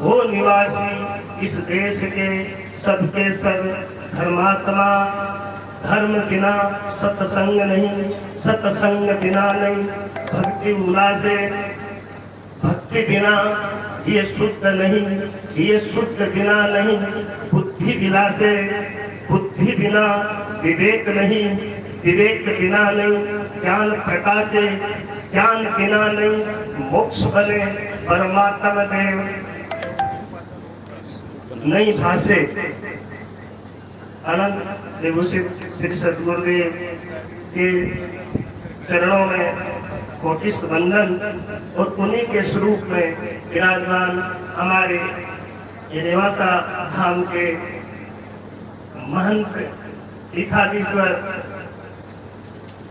हो निवासी इस देश के सबके सब धर्मात्मा। धर्म बिना सत्संग नहीं, सत्संग बिना नहीं भक्ति उल्लासे। भक्ति बिना ये शुद्ध नहीं, ये शुद्ध बिना नहीं बुद्धि विलासे। बुद्धि बिना विवेक नहीं, विवेक बिना नहीं ज्ञान प्रकाशे। ज्ञान बिना नहीं मोक्ष बने परमात्मा देव नहीं भाषे। अनंत विभूषित श्री सद्गुरुदेव के चरणों में कोटि वंदन और उन्हीं के स्वरूप में विराजमान हमारे ये नेवासा धाम के महंत पीठाधीश्वर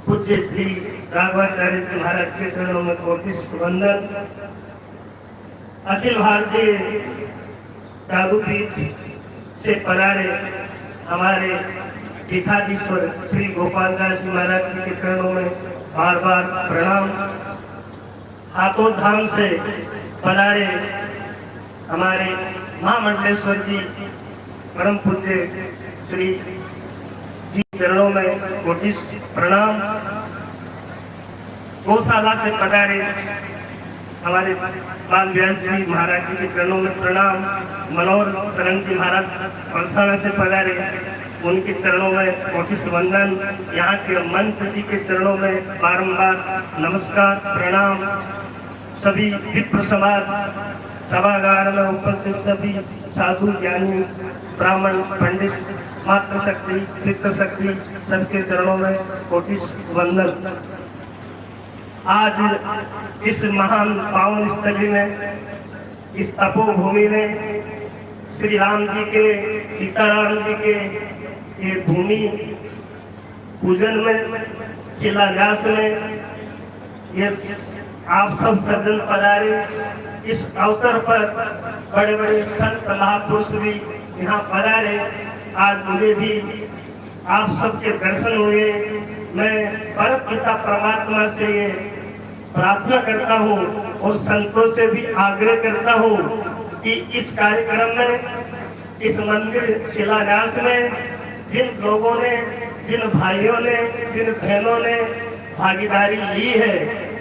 पूज्य श्री राघवाचार्य जी महाराज के चरणों में कोटि वंदन। अखिल भारतीय जादूपीठ से परारे हमारे पीठाधीश्वर श्री गोपाल दास जी महाराज जी के चरणों में बार बार प्रणाम। हाथों धाम से पधारे हमारे महामंडलेश्वर जी परम पूज्य श्री जी चरणों में कोटि प्रणाम। गौशाला से पधारे हमारे बाल व्यास जी महाराज जी के चरणों में प्रणाम। मनोहर शरण जी महाराज बरसाना से पधारे, उनके चरणों में कोटि वंदन। यहाँ के मंत्र जी के चरणों में बारंबार नमस्कार प्रणाम। सभी विप्र समाज सभागार में उपस्थित सभी साधु ज्ञानी ब्राह्मण पंडित मातृशक्ति पितृशक्ति सबके चरणों में कोटि वंदन। आज इस महान पावन स्थली में, इस तपोभूमि में श्री राम जी के, सीताराम जी के ये भूमि पूजन में, शिलान्यास में ये आप सब सज्जन पधारे। इस अवसर पर बड़े बड़े संत महापुरुष भी यहाँ पधारे। आज मुझे भी आप सबके दर्शन हुए। मैं परम पिता परमात्मा से ये प्रार्थना करता हूँ और संतों से भी आग्रह करता हूँ कि इस कार्यक्रम में, इस मंदिर शिलान्यास में जिन लोगों ने, जिन भाइयों ने, जिन बहनों ने भागीदारी ली है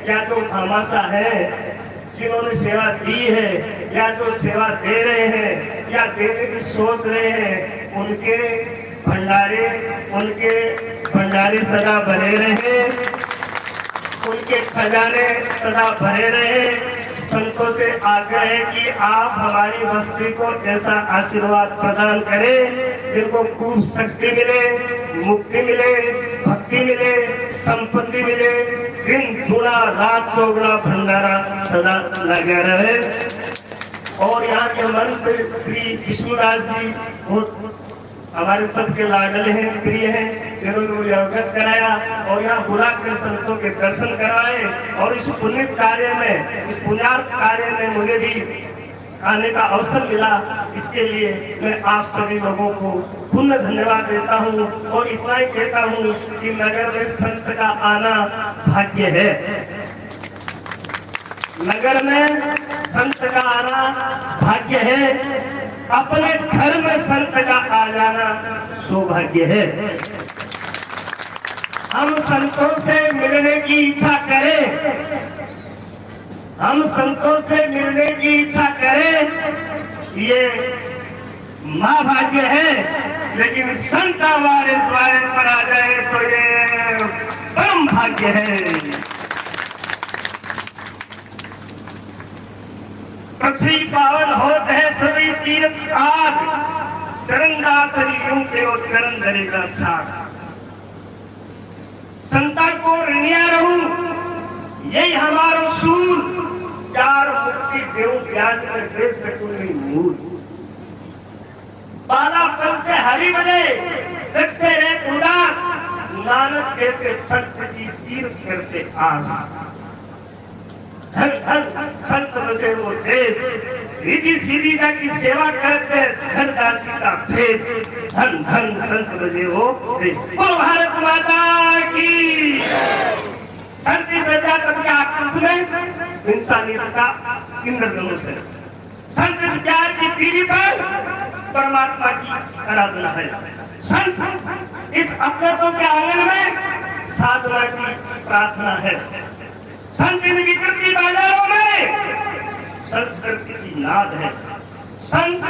या जो भामाशा है, जिन्होंने सेवा दी है या जो सेवा दे रहे हैं या देने की सोच रहे हैं, उनके भंडारे सदा भरे रहे, उनके खजाने सदा भरे रहे। संतों से आग्रह है कि आप हमारी बस्ती को ऐसा आशीर्वाद प्रदान करें जिनको खूब शक्ति मिले, मुक्ति मिले, भक्ति मिले, संपत्ति मिले, दिन दुना रात चौगुना भंडारा सदा लगा रहे। और यहाँ के मंत्र श्री विष्णुदास जी बहुत हमारे सबके लाडले हैं, प्रिय हैं, जिन्होंने मुझे अवगत कराया और यहाँ बुला के संतों के दर्शन कराए। और इस पुण्य कार्य में, इस पुण्यार्थ कार्य में मुझे भी आने का अवसर मिला। इसके लिए मैं आप सभी लोगों को पुण्य धन्यवाद देता हूँ और इतना ही कहता हूँ कि नगर में संत का आना भाग्य है। नगर में संत का आना भाग्य है। अपने घर में संत का आ जाना सौभाग्य है। हम संतों से मिलने की इच्छा करें, हम संतों से मिलने की इच्छा करें, ये महाभाग्य है। लेकिन संत हमारे द्वार पर आ जाए तो ये परम भाग्य है। पृथ्वी पावन होत है सभी तीर्थ आज, चरणदास हरियों के और चरण धरेगा साथ। संता को ऋणिया रहूं यही हमारो सूल, चार मुक्ति देव ब्याज में दे सकूं नहीं मूल। बालापन से हरि बने जग से रहे उदास, नानक जैसे संत की तीर्थ करते आस। धन धन संत बसे वो देश, रिधि सीधी की सेवा करते धन दासी का भेष। धन धन संत बजे वो देश। बोलो भारत माता की। शांति सज्जापन के आकर्ष में इंसानियत का इंद्रधनुष है। संत प्यार पीढ़ी पर परमात्मा की आराधना है। संत इस अपनों के आंगन में साधना की प्रार्थना है। संत इन विकृति बाजारों में संस्कृति की नाद है। संत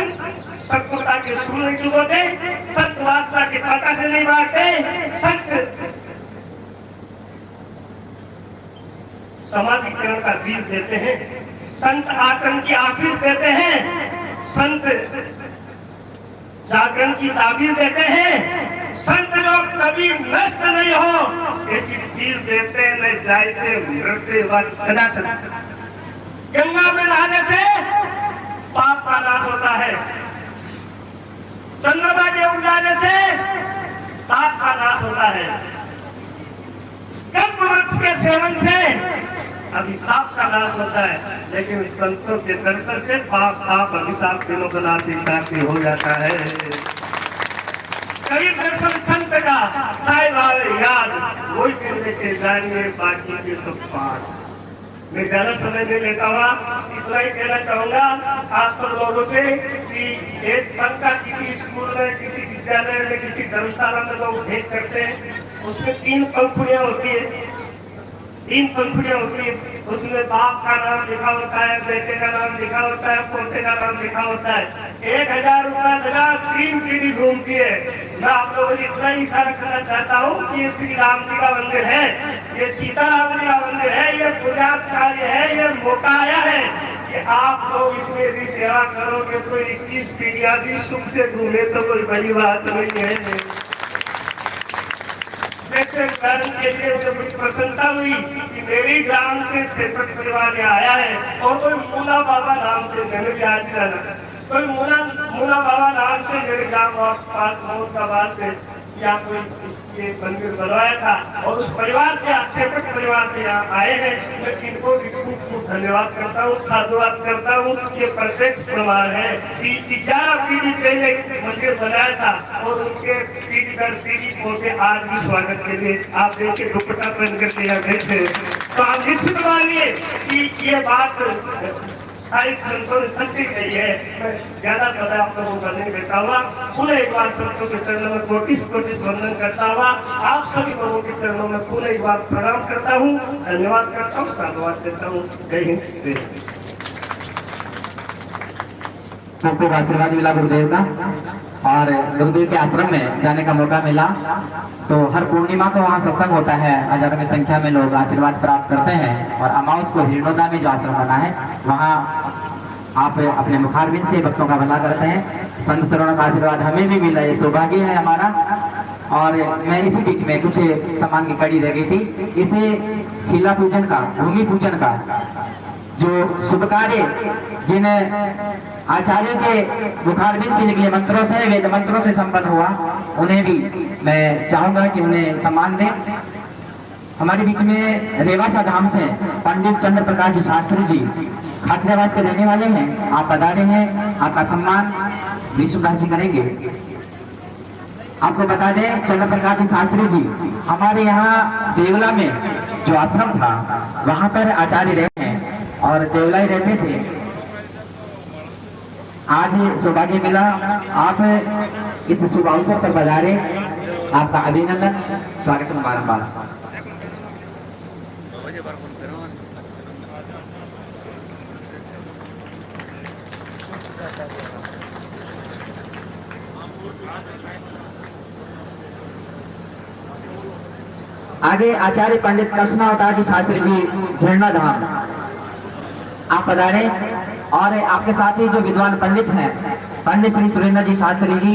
सत्वता के सूर नहीं चुगोते, सत्वासना के पाता से नहीं बांटते। संत समाधिकरण का बीज देते हैं। संत आचरण की आशीष देते हैं। संत जागरण की ताबीर देते हैं। संत जो कभी नष्ट नहीं हो ऐसी चीज देते न जाते मृत्यु कदाचन। गंगा में नहाने से पाप का नाश होता है। चंद्रमा के उग जाने से पाप का नाश होता है। कल्प वृक्ष के सेवन से अभिशाप का नाश होता है, लेकिन संतों के दर्शन से पाप अभिशाप तीनों का नाश एक साथ हो जाता है। कभी दर्शन संत का साई भावे याद, वही दिन देखे जानिए बाकी के सब पाठ। मैं ज्यादा समय नहीं लेता हुआ इतना ही कहना चाहूंगा आप सब लोगों से कि एक पल का किसी स्कूल में, किसी विद्यालय में, किसी धर्मशाला में लोग भेंट करते हैं, उसमें 3 पंखुड़ियां होती है। 3 पंखुड़ियां होती है, उसमें बाप का नाम लिखा होता है, बेटे का नाम लिखा होता है, पोते का नाम लिखा होता है। 1000 रुपया लगा 3 पीढ़ी घूमती है। मैं आप लोगों को इतना ही इशारा करना चाहता हूँ कि ये श्री राम जी का मंदिर है, ये सीताराम जी का मंदिर है, ये बुनियाद कार्य है, ये मोकाया है कि आप लोग इसमें यदि सेवा करोगे तो 21 पीढ़ियां भी सुख से घूमे तो कोई बड़ी बात नहीं है। कारण के लिए मुझे बड़ी प्रसन्नता हुई कि मेरे ग्राम से सेपट परिवार आया है और कोई मुला बाबा नाम से, मैंने भी आज जाना, कोई मुला बाबा नाम से मेरे ग्राम पास मोहम्मदाबाद से या कोई इसके मंदिर बनवाया था और उस परिवार से, सेपट परिवार से यहाँ आए हैं। मैं इनको भी खूब धन्यवाद करता हूँ, साधुवाद करता हूँ। ये प्रत्यक्ष प्रमाण है कि 11 पीढ़ी पहले मंदिर बनाया था और उनके पीढ़ी दर पीढ़ी पहुंचे आज भी स्वागत के लिए आप देखिए दुपट्टा पहन करके यहाँ बैठे। तो आप निश्चित मानिए कि ये बात सारी संतों ने सत्य कही है। मैं ज्यादा समय आप लोगों को नहीं देता हुआ पुनः एक बार संतों के चरणों में कोटिस वंदन करता हुआ आप सभी लोगों के चरणों में पुनः एक बार प्रणाम करता हूँ, धन्यवाद करता हूँ, साधुवाद देता हूँ। जय हिंद। सबको आशीर्वाद मिला गुरुदेव का और गुरुदेव के आश्रम में जाने का मौका मिला तो हर पूर्णिमा को वहाँ सत्संग होता है। हजारों की संख्या में लोग आशीर्वाद प्राप्त करते हैं और अमावस को हिरणोदा में जो आश्रम बना है वहाँ आप अपने मुखारबिंद से भक्तों का भला करते हैं। संत चरणों का आशीर्वाद हमें भी मिला, ये सौभाग्य है हमारा। और मैं इसी बीच में कुछ सामान की कड़ी रह गई थी, इसे शिला पूजन का, भूमि पूजन का जो शुभ कार्य जिन आचार्यों के मुखारबिंद से निकले मंत्रों से, वेद मंत्रों से संपन्न हुआ, उन्हें भी मैं चाहूंगा कि उन्हें सम्मान दें। हमारे बीच में रेवासा धाम से पंडित चंद्र प्रकाश जी शास्त्री जी खातिराबाद के रहने वाले हैं, आप पधारे हैं, आपका सम्मान विश्वदास जी करेंगे। आपको बता दें चंद्र प्रकाश जी शास्त्री जी हमारे यहाँ देवला में जो आश्रम था वहाँ पर आचार्य रहे हैं और देवला ही रहते थे। आज सौभाग्य मिला, आप इस शुभ अवसर पर पधारे, आपका अभिनंदन, स्वागत बारंबार। आगे आचार्य पंडित कृष्णावतार जी शास्त्री जी झरना धाम, आप पधारे। और आपके साथ ही जो विद्वान पंडित हैं, पंडित श्री सुरेंद्र जी शास्त्री जी,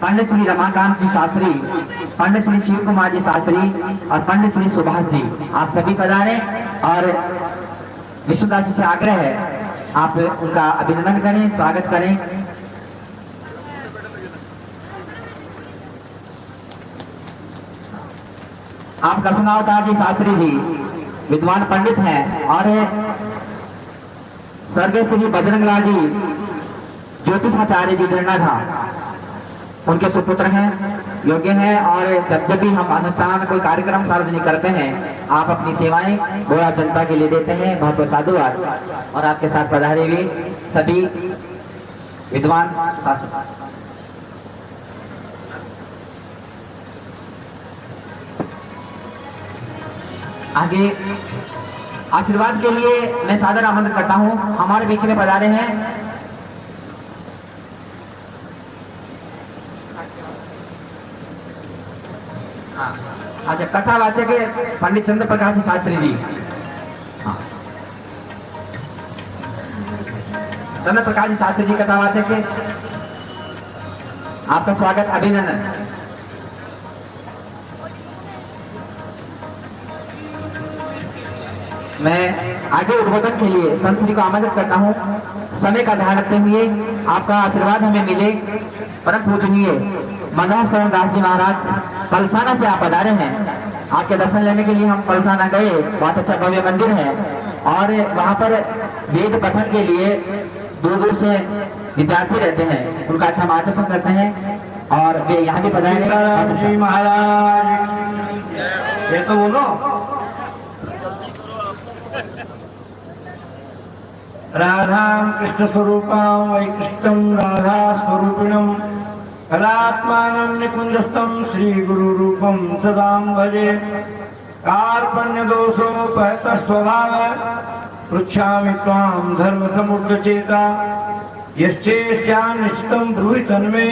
पंडित श्री रमाकांत जी शास्त्री, पंडित श्री शिव कुमार जी शास्त्री और पंडित श्री सुभाष जी, आप सभी पधारे। और विश्वदास जी से आग्रह है आप उनका अभिनंदन करें, स्वागत करें। आप कृष्णावतार जी शास्त्री जी विद्वान पंडित हैं और स्वर्गीय श्री बजरंगलाल जी ज्योतिषाचार्य जी झरना धाम उनके सुपुत्र हैं, योग्य हैं। और जब भी हम अनुष्ठान कोई कार्यक्रम सार्वजनिक करते हैं आप अपनी सेवाएं गोरा जनता के लिए देते हैं, बहुत बहुत साधुवाद। और आपके साथ पधारे हुए सभी विद्वान शास्त्र। आगे आशीर्वाद के लिए मैं सादर आमंत्रित करता हूं, हमारे बीच में पधारे हैं अच्छा कथावाचक पंडित चंद्र प्रकाश शास्त्री जी। हाँ। चंद्र प्रकाश शास्त्री जी कथावाचक, आपका स्वागत, अभिनंदन। मैं आगे उद्बोधन के लिए संत श्री को आमंत्रित करता हूं। समय का ध्यान रखते हुए आपका आशीर्वाद हमें मिले। परम पूजनीय मनोहर शरण दास जी महाराज पलसाना से आप पधारे हैं। आपके दर्शन लेने के लिए हम पलसाना गए, बहुत अच्छा भव्य मंदिर है और वहाँ पर वेद पठन के लिए दूर दूर से विद्यार्थी रहते हैं, उनका अच्छा मार्गदर्शन करते हैं और वे यहाँ भी पधारे जी महाराज। ये तो बोलो, राधा कृष्ण स्वरूपां वैकृष्टं राधा स्वरूपिणं कलात्मानं निकुंजस्थं श्री गुरु रूपं सदां भजे। कार्पण्य दोषोपहत स्वभाव पृच्छामि त्वां धर्म समुद्रचेता यश्चेष्यानिष्टं ब्रूहि तन्मे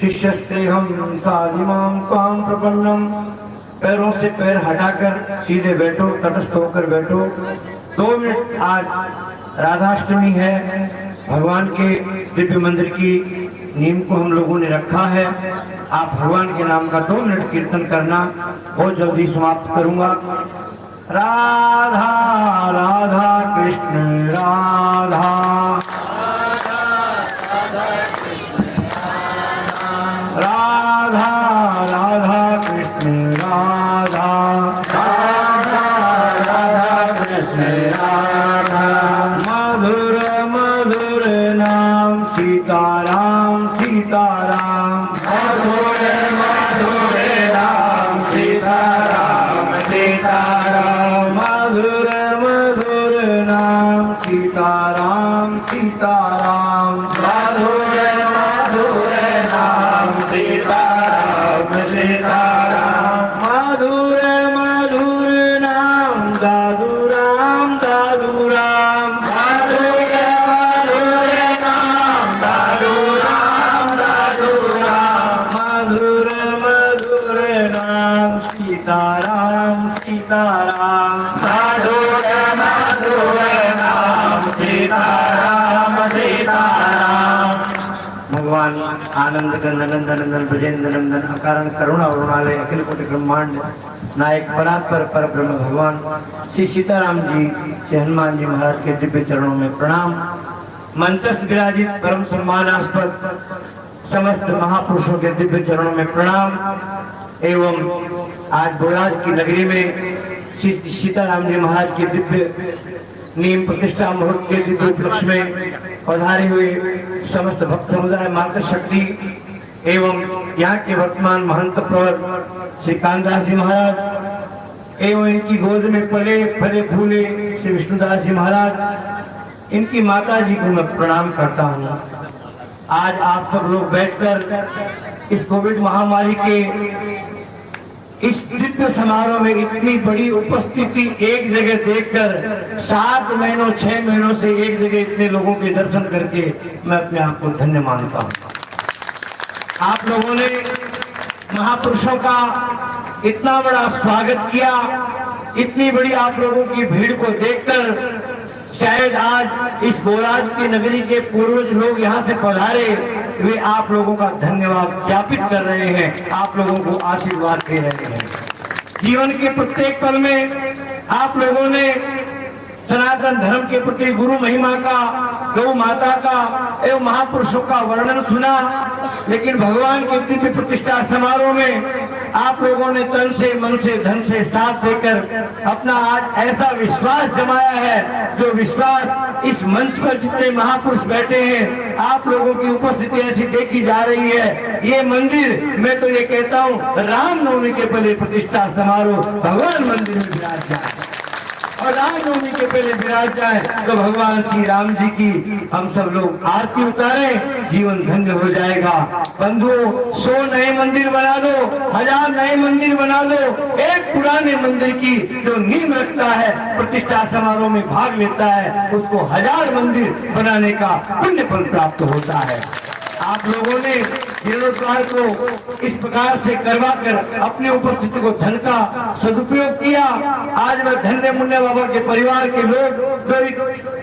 शिष्यस्तेहं साधिमां त्वां प्रपन्नम्। पैरों से पैर हटाकर सीधे बैठो, तटस्थ होकर बैठो। 2 मिनट आज राधाष्टमी है, भगवान के दिव्य मंदिर की नींव को हम लोगों ने रखा है। आप भगवान के नाम का 2 मिनट कीर्तन करना, बहुत जल्दी समाप्त करूंगा। राधा राधा कृष्ण राधा, राधा राधा कृष्ण राधा, राधा राधा कृष्ण राधा। मधुर मधुर नाम सीताराम सीताराम, मधुर मधुर नाम सीताराम सीताराम, मधुर मधुर नाम सीताराम सीताराम, मधुर मधुर नाम सीताराम सीताराम, मधुर मधुर नाम दादूराम दादूराम, मधुर मधुर नाम दादूराम दादूराम, मधुर मधुर नाम सीताराम सीताराम, मधुर मधुर नाम सीताराम सीताराम। भगवान आनंद नंदन नंदन ब्रजेंद्र नंदन अकारण करुणा अरुणालय अखिल कोटि ब्रह्मांड नायक परात्पर पर ब्रह्म भगवान श्री सीताराम जी श्री हनुमान जी महाराज के दिव्य चरणों में प्रणाम। मंचस्थ विराजित परम सम्मानास्पद समस्त महापुरुषों के दिव्य चरणों में प्रणाम। एवं आज बोराज की नगरी में श्री सीताराम जी महाराज के दिव्य नीम प्रतिष्ठा मुहूर्त के दिव्य उपलक्ष्य में पधारे हुए समस्त भक्त समुदाय, माता शक्ति एवं यहाँ के वर्तमान महंत प्रवर श्री कांदास जी महाराज एवं इनकी गोद में पले फले फूले श्री विष्णुदास जी महाराज, इनकी माता जी को मैं प्रणाम करता हूँ। आज आप सब लोग बैठकर इस कोविड महामारी के इस दिव्य समारोह में इतनी बड़ी उपस्थिति एक जगह देखकर 7 महीनों 6 महीनों से एक जगह इतने लोगों के दर्शन करके मैं अपने आप को धन्य मानता हूँ। आप लोगों ने महापुरुषों का इतना बड़ा स्वागत किया, इतनी बड़ी आप लोगों की भीड़ को देखकर शायद आज इस बोराज की नगरी के पूर्वज लोग यहाँ से पधारे, वे आप लोगों का धन्यवाद ज्ञापित कर रहे हैं, आप लोगों को आशीर्वाद दे रहे हैं। जीवन के प्रत्येक पल में आप लोगों ने सनातन धर्म के प्रति गुरु महिमा का, गौ माता का एवं महापुरुषों का वर्णन सुना, लेकिन भगवान के दिव्य प्रतिष्ठा समारोह में आप लोगों ने तन से मन से धन से साथ देकर अपना आज ऐसा विश्वास जमाया है, जो विश्वास इस मंच पर जितने महापुरुष बैठे हैं आप लोगों की उपस्थिति ऐसी देखी जा रही है। ये मंदिर, मैं तो ये कहता हूँ, रामनवमी के पहले प्रतिष्ठा समारोह भगवान मंदिर में विराज जाए और रामनवमी के पहले विराज जाए तो भगवान श्री राम जी की हम सब लोग आरती उतारे, जीवन धन्य हो जाएगा। बंधुओं, 100 नए मंदिर बना दो, 1000 नए मंदिर बना दो, एक पुराने मंदिर की जो नींव रखता है, प्रतिष्ठा समारोह में भाग लेता है, उसको 1000 मंदिर बनाने का पुण्य फल प्राप्त होता है। आप लोगों ने जीर्णोद्धार को इस प्रकार से करवा कर अपनी उपस्थिति को धन का सदुपयोग किया। आज मैं धन्य मुन्ने बाबा के परिवार के लोग जो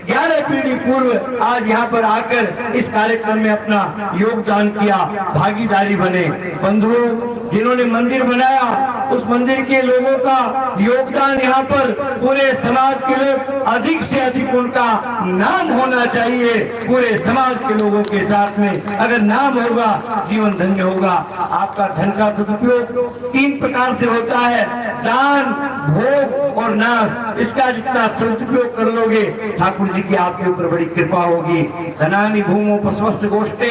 11 पीढ़ी पूर्व आज यहाँ पर आकर इस कार्यक्रम में अपना योगदान किया, भागीदारी बने। बंधुओं, जिन्होंने मंदिर बनाया उस मंदिर के लोगों का योगदान यहाँ पर पूरे समाज के लोग अधिक से अधिक उनका नाम होना चाहिए। पूरे समाज के लोगों के साथ में अगर नाम होगा, जीवन धन्य होगा। आपका धन का सदुपयोग 3 प्रकार से होता है, दान, भोग और नाश। इसका जितना सदुपयोग कर लोगे, ठाकुर जी की आपके ऊपर बड़ी कृपा होगी। धनानि भूमो पस्वस्त गोष्ठे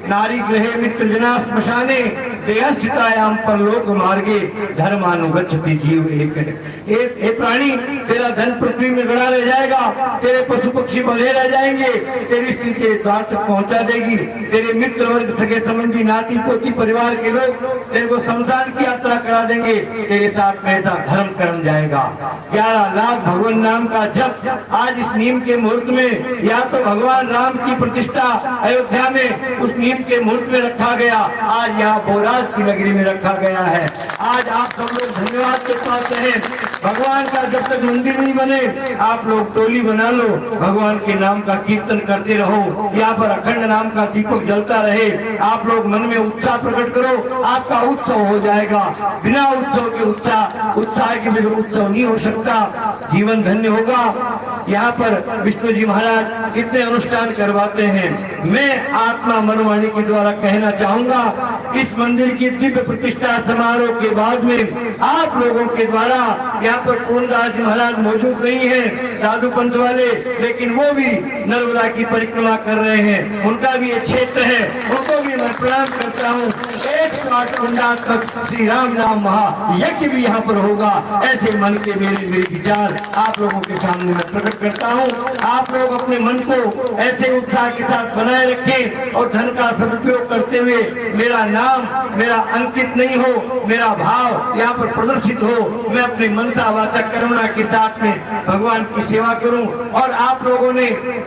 नारी गृहे मित्र जना श्मशाने देहस्थितायाम परलोक मार्गे धर्मानुगच्छति जीव एक प्राणी, तेरा धन पृथ्वी में गड़ा रह जाएगा, तेरे पशु पक्षी बंधे रह जाएंगे, तेरी स्त्री के द्वार तक पहुंचा देगी, तेरे मित्र वर्ग, सगे संबंधी, नाती पोती, परिवार के लोग तेरे को शमशान की यात्रा करा देंगे, तेरे साथ में ऐसा धर्म कर्म जाएगा। 11 लाख भगवान नाम का जप आज इस नीम के मुहूर्त में, या तो भगवान राम की प्रतिष्ठा अयोध्या में उस नीम के मुहूर्त में रखा गया, आज यहाँ बोराज की नगरी में रखा गया है। आज आप सब लोग धन्यवाद के पात्र हैं। भगवान का जब तक मंदिर नहीं बने, आप लोग टोली बना लो, भगवान के नाम का कीर्तन करते रहो, यहाँ पर अखंड नाम का दीपक जलता रहे। आप लोग मन में उत्साह प्रकट करो, आपका उत्सव हो जाएगा। बिना उत्सव के उत्साह के बिना उत्सव नहीं हो सकता, जीवन धन्य होगा। यहाँ पर विष्णु जी महाराज कितने अनुष्ठान करवाते हैं। मैं आत्मा मनवाणी के द्वारा कहना चाहूंगा, इस मंदिर की दिव्य प्रतिष्ठा समारोह के बाद में आप लोगों के द्वारा, यहाँ पर पूर्णदास जी महाराज मौजूद नहीं है, साधु पंथ वाले, लेकिन वो भी नर्मदा की परिक्रमा कर रहे हैं, उनका भी ये क्षेत्र है, उनको भी मैं प्रणाम करता हूँ। 108 कुंडात्मक श्री राम नाम महा यज्ञ भी यहाँ पर होगा, ऐसे मन के मेरे विचार आप लोगों के सामने मैं प्रकट करता हूँ। आप लोग अपने मन को ऐसे उत्साह के साथ बनाए रखें और धन का सदुपयोग करते हुए मेरा नाम, मेरा अंकित नहीं हो, मेरा भाव यहाँ पर प्रदर्शित हो, मैं अपने मनसा वाचक करुणा के साथ में भगवान की सेवा करूं। और आप लोगों ने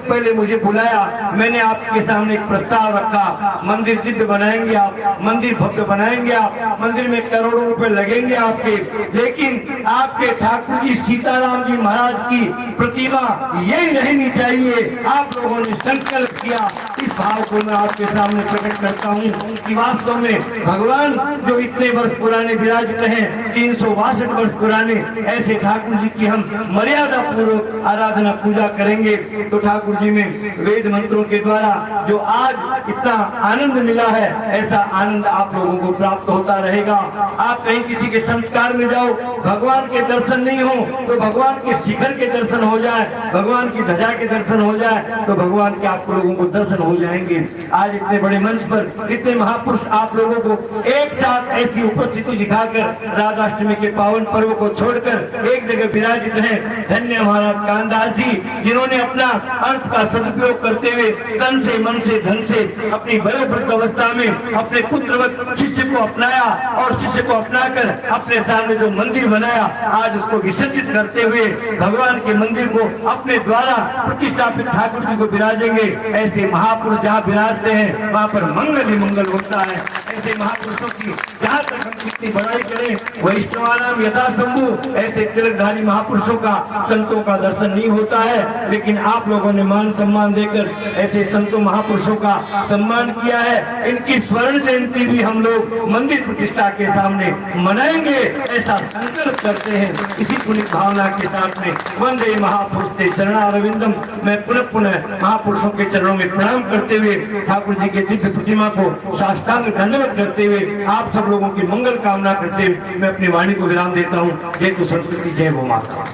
पहले मुझे बुलाया, मैंने आपके सामने एक प्रस्ताव रखा, मंदिर दिव्य बनाएंगे आप, मंदिर भव्य बनाएंगे आप, मंदिर में करोड़ों रुपए लगेंगे आपके, लेकिन आपके ठाकुर जी सीताराम जी महाराज की प्रतिमा यही रहनी चाहिए। आप लोगों ने संकल्प किया, इस भाव को मैं आपके सामने प्रकट करता हूँ कि वास्तव में भगवान जो इतने वर्ष पुराने विराजित हैं, 362 वर्ष पुराने, ऐसे ठाकुर जी की हम मर्यादा पूर्वक आराधना पूजा करेंगे तो ठाकुर जी में वेद मंत्रों के द्वारा जो आज इतना आनंद मिला है, ऐसा आनंद आप लोगों को प्राप्त होता रहेगा। आप कहीं किसी के संस्कार में जाओ, भगवान के दर्शन नहीं हो तो भगवान के शिखर के दर्शन हो जाए, भगवान की ध्वजा के दर्शन हो जाए तो भगवान के आप लोगों को दर्शन हो जाएंगे। आज इतने बड़े मंच पर इतने महापुरुष आप लोगों को एक साथ ऐसी उपस्थिति दिखाकर राधाष्टमी के पावन पर्व को छोड़कर एक जगह विराजित हैं। धन्य महाराज कानदास जी, जिन्होंने अपना अर्थ का सदुपयोग करते हुए तन से, मन से, धन से अपनी वयोवृद्ध अवस्था में अपने पुत्रवत शिष्य को अपनाया और शिष्य को अपनाकर अपने सामने जो मंदिर बनाया, आज उसको विसर्जित करते हुए भगवान के मंदिर को अपने द्वारा प्रतिष्ठापित ठाकुर जी को विराजेंगे। ऐसे महापुरुष जहाँ विराजते हैं वहाँ पर मंगल ही मंगल होता है। ऐसे महापुरुषों की जहाँ तक हम कितनी बड़ाई करें, वैष्णवानाम यथा शंभु, ऐसे तिलकधारी महापुरुषों का, संतों का दर्शन नहीं होता है। लेकिन आप लोगों ने मान सम्मान देकर ऐसे संतों महापुरुषों का सम्मान किया है। इनकी स्वर्ण जयंती भी हम लोग मंदिर प्रतिष्ठा के सामने मनाएंगे, ऐसा संकल्प करते हैं। इसी पुण्य भावना के साथ में वंदे महापुरुष के चरणारविंदम, मैं पुनः महापुरुषों के चरणों में प्रणाम करते हुए ठाकुर जी के दिव्य प्रतिमा को साष्टांग दंडवत करते हुए आप सब लोगों की मंगल कामना करते हुए मैं अपनी वाणी को विराम देता हूँ। जय तो संस्कृति, जय वो माता।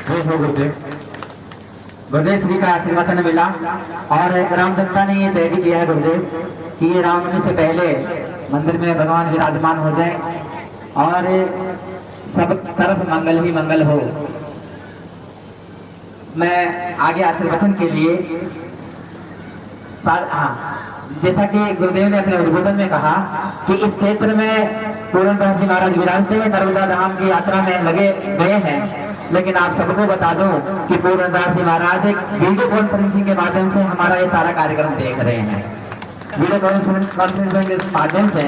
जय हो गुरुदेव। गुरुदेव श्री का आशीर्वचन मिला और ग्राम जनता ने ये तय भी किया है गुरुदेव कि ये रामनवमी से पहले मंदिर में भगवान विराजमान हो जाए और सब तरफ मंगल ही मंगल हो। मैं आगे आशीर्वचन के लिए जैसा कि गुरुदेव ने अपने उद्बोधन में कहा कि इस क्षेत्र में पूर्णदास जी महाराज विराजते हुए नर्मदा धाम की यात्रा में लगे गए हैं, लेकिन आप सबको बता दूं कि पूर्णदास जी महाराज एक वीडियो कॉन्फ्रेंसिंग के माध्यम से हमारा ये सारा कार्यक्रम देख रहे हैं। वीडियो कॉन्फ्रेंसिंग के माध्यम से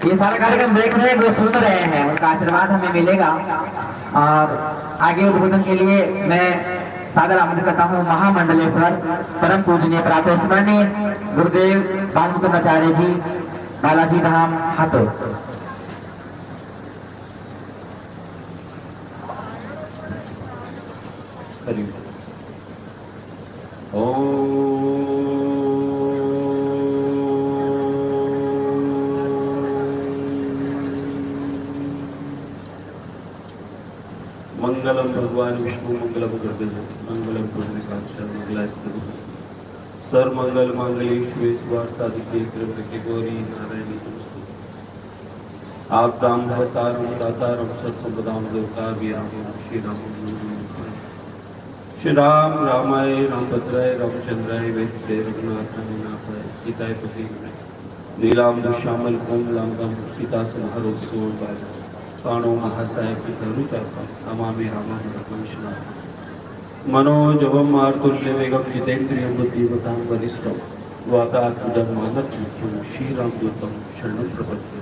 ये सारा कार्यक्रम देख रहे हैं, वो सुन रहे हैं, उनका आशीर्वाद हमें मिलेगा। और आगे उद्बोधन के लिए मैं सादर आमंत्रित करता हूँ महामंडलेश्वर परम पूजनीय प्रातस्मरणीय गुरुदेव भागवताचार्य जी बालाजी धाम हाथों। मंगलम भगवान विष्णु मंगलम गणपति मंगलम पुण्यकाक्षर मंगलास्तु सर्व मंगल मांगल्ये शिवे स्वार्थसाधिके त्र्यंबके गौरी नारायणी नमोस्तुते। आपदां भवतारं दातारं सत्संपदां लोकाभिरामं श्री राम रामाय रामभद्राय रामचंद्राय वेदसे रघुनाथाय नाथाय सीताय पति नीलाम दुश्यामल कोमलांगम सीता संहरोत्सव काणो महासाय पितरुचापा नमामि रामं रघुवंशनाथं मनोजवं मारुतुल्यवेगं जितेन्द्रियं बुद्धिमतां वरिष्ठं वातात्मजं मानसमुख्यं श्रीरामदूतं शरणं प्रपद्ये।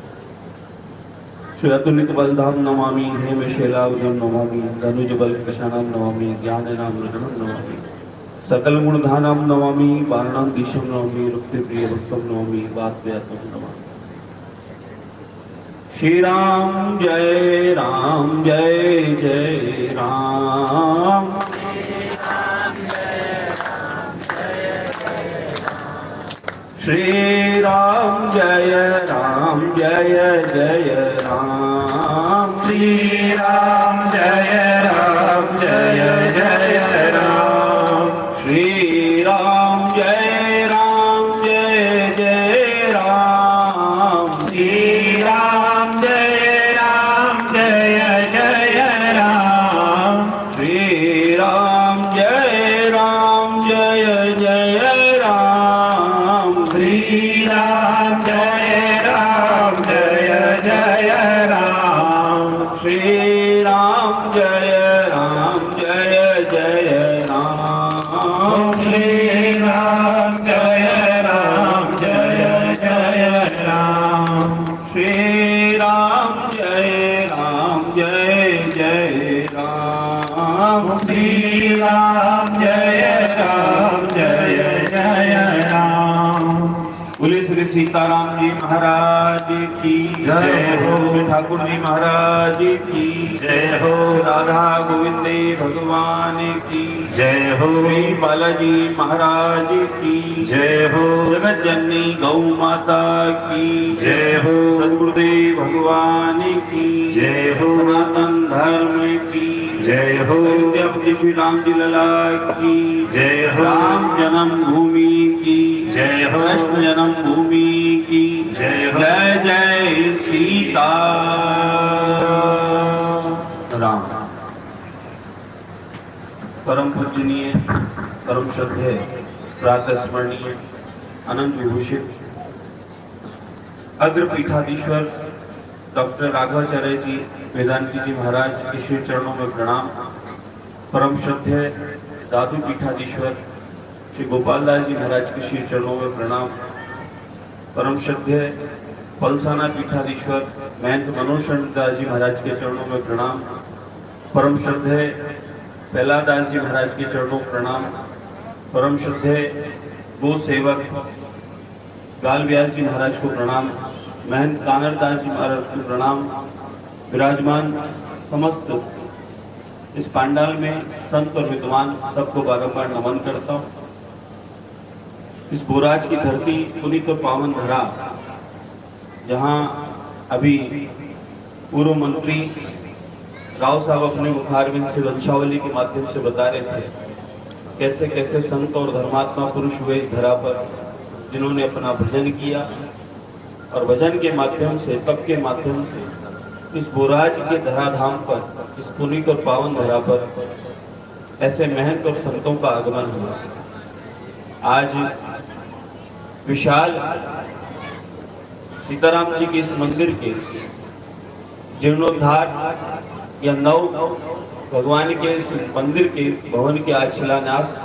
श्री अतुलित बलधाम नमामि हेमशैलावतं नमामि धनुजबल प्रशानं नमामि ज्ञाननामृतं नमामि सकल गुणधानं नमामि वारणं दिशं नमामि रुक्तिप्रिय भक्तं नमामि वात्व्यासं नमामि। श्री राम जय राम जय जय राम श्री राम जय जय राम श्री राम जय जय राम श्री राम जय जय राम श्री राम जय जय राम श्री राम जय जय राम श्री राम जय जय राम श्री राम जय जय राम श्री राम जय जय राम श्री राम जय जय राम श्री राम जय जय राम। बोले श्री सीताराम जी महाराज की जय हो। श्री ठाकुर जी महाराज की जय हो। राधा गोविंदे भगवान की जय हो। श्री बालाजी महाराज की जय हो। जगत जननी गौ माता की जय हो। सद्गुरुदेव भगवान की जय हो। सनातन धर्म की जय हो। अयोध्यापति श्री राम जी लला की जय हो। राम जन्म भूमि की जय हो। कृष्ण जन्म भूमि की जय हो। जय जय सीता राम। परम पूजनीय परम श्रद्धेय प्रातः स्मरणीय अनंत विभूषित अग्र पीठाधीश्वर डॉक्टर राघवाचार्य जी वेदांती जी महाराज के श्री चरणों में प्रणाम। परम श्रद्धेय दादू पीठाधीश्वर श्री गोपाल दास जी महाराज के श्री चरणों में प्रणाम। परम श्रद्धेय पलसाना पीठाधीश्वर महंत मनोज दास जी महाराज के चरणों में प्रणाम। परम श्रद्धेय पहला दास जी महाराज के चरणों में प्रणाम। परम श्रद्धेय गो सेवक गाल व्यास जी महाराज को प्रणाम। महंत कानर दास जी महाराज को प्रणाम। विराजमान समस्त इस पांडाल में संत और विद्वान सबको बारंबार नमन करता हूँ। इस बोराज की धरती पुनीत और पावन धरा, जहाँ अभी पूर्व मंत्री राव साहब अपने मुखारबिंद से वंशावली के माध्यम से बता रहे थे कैसे कैसे संत और धर्मात्मा पुरुष हुए इस धरा पर, जिन्होंने अपना भजन किया और भजन के माध्यम से, तप के माध्यम से इस बोराज के धराधाम पर, इस पुनीत और पावन धरा पर ऐसे महंत और संतों का आगमन हुआ। आज विशाल सीताराम जी के इस मंदिर के जीर्णोद्धार या नव भगवान के इस मंदिर के भवन के आज शिलान्यास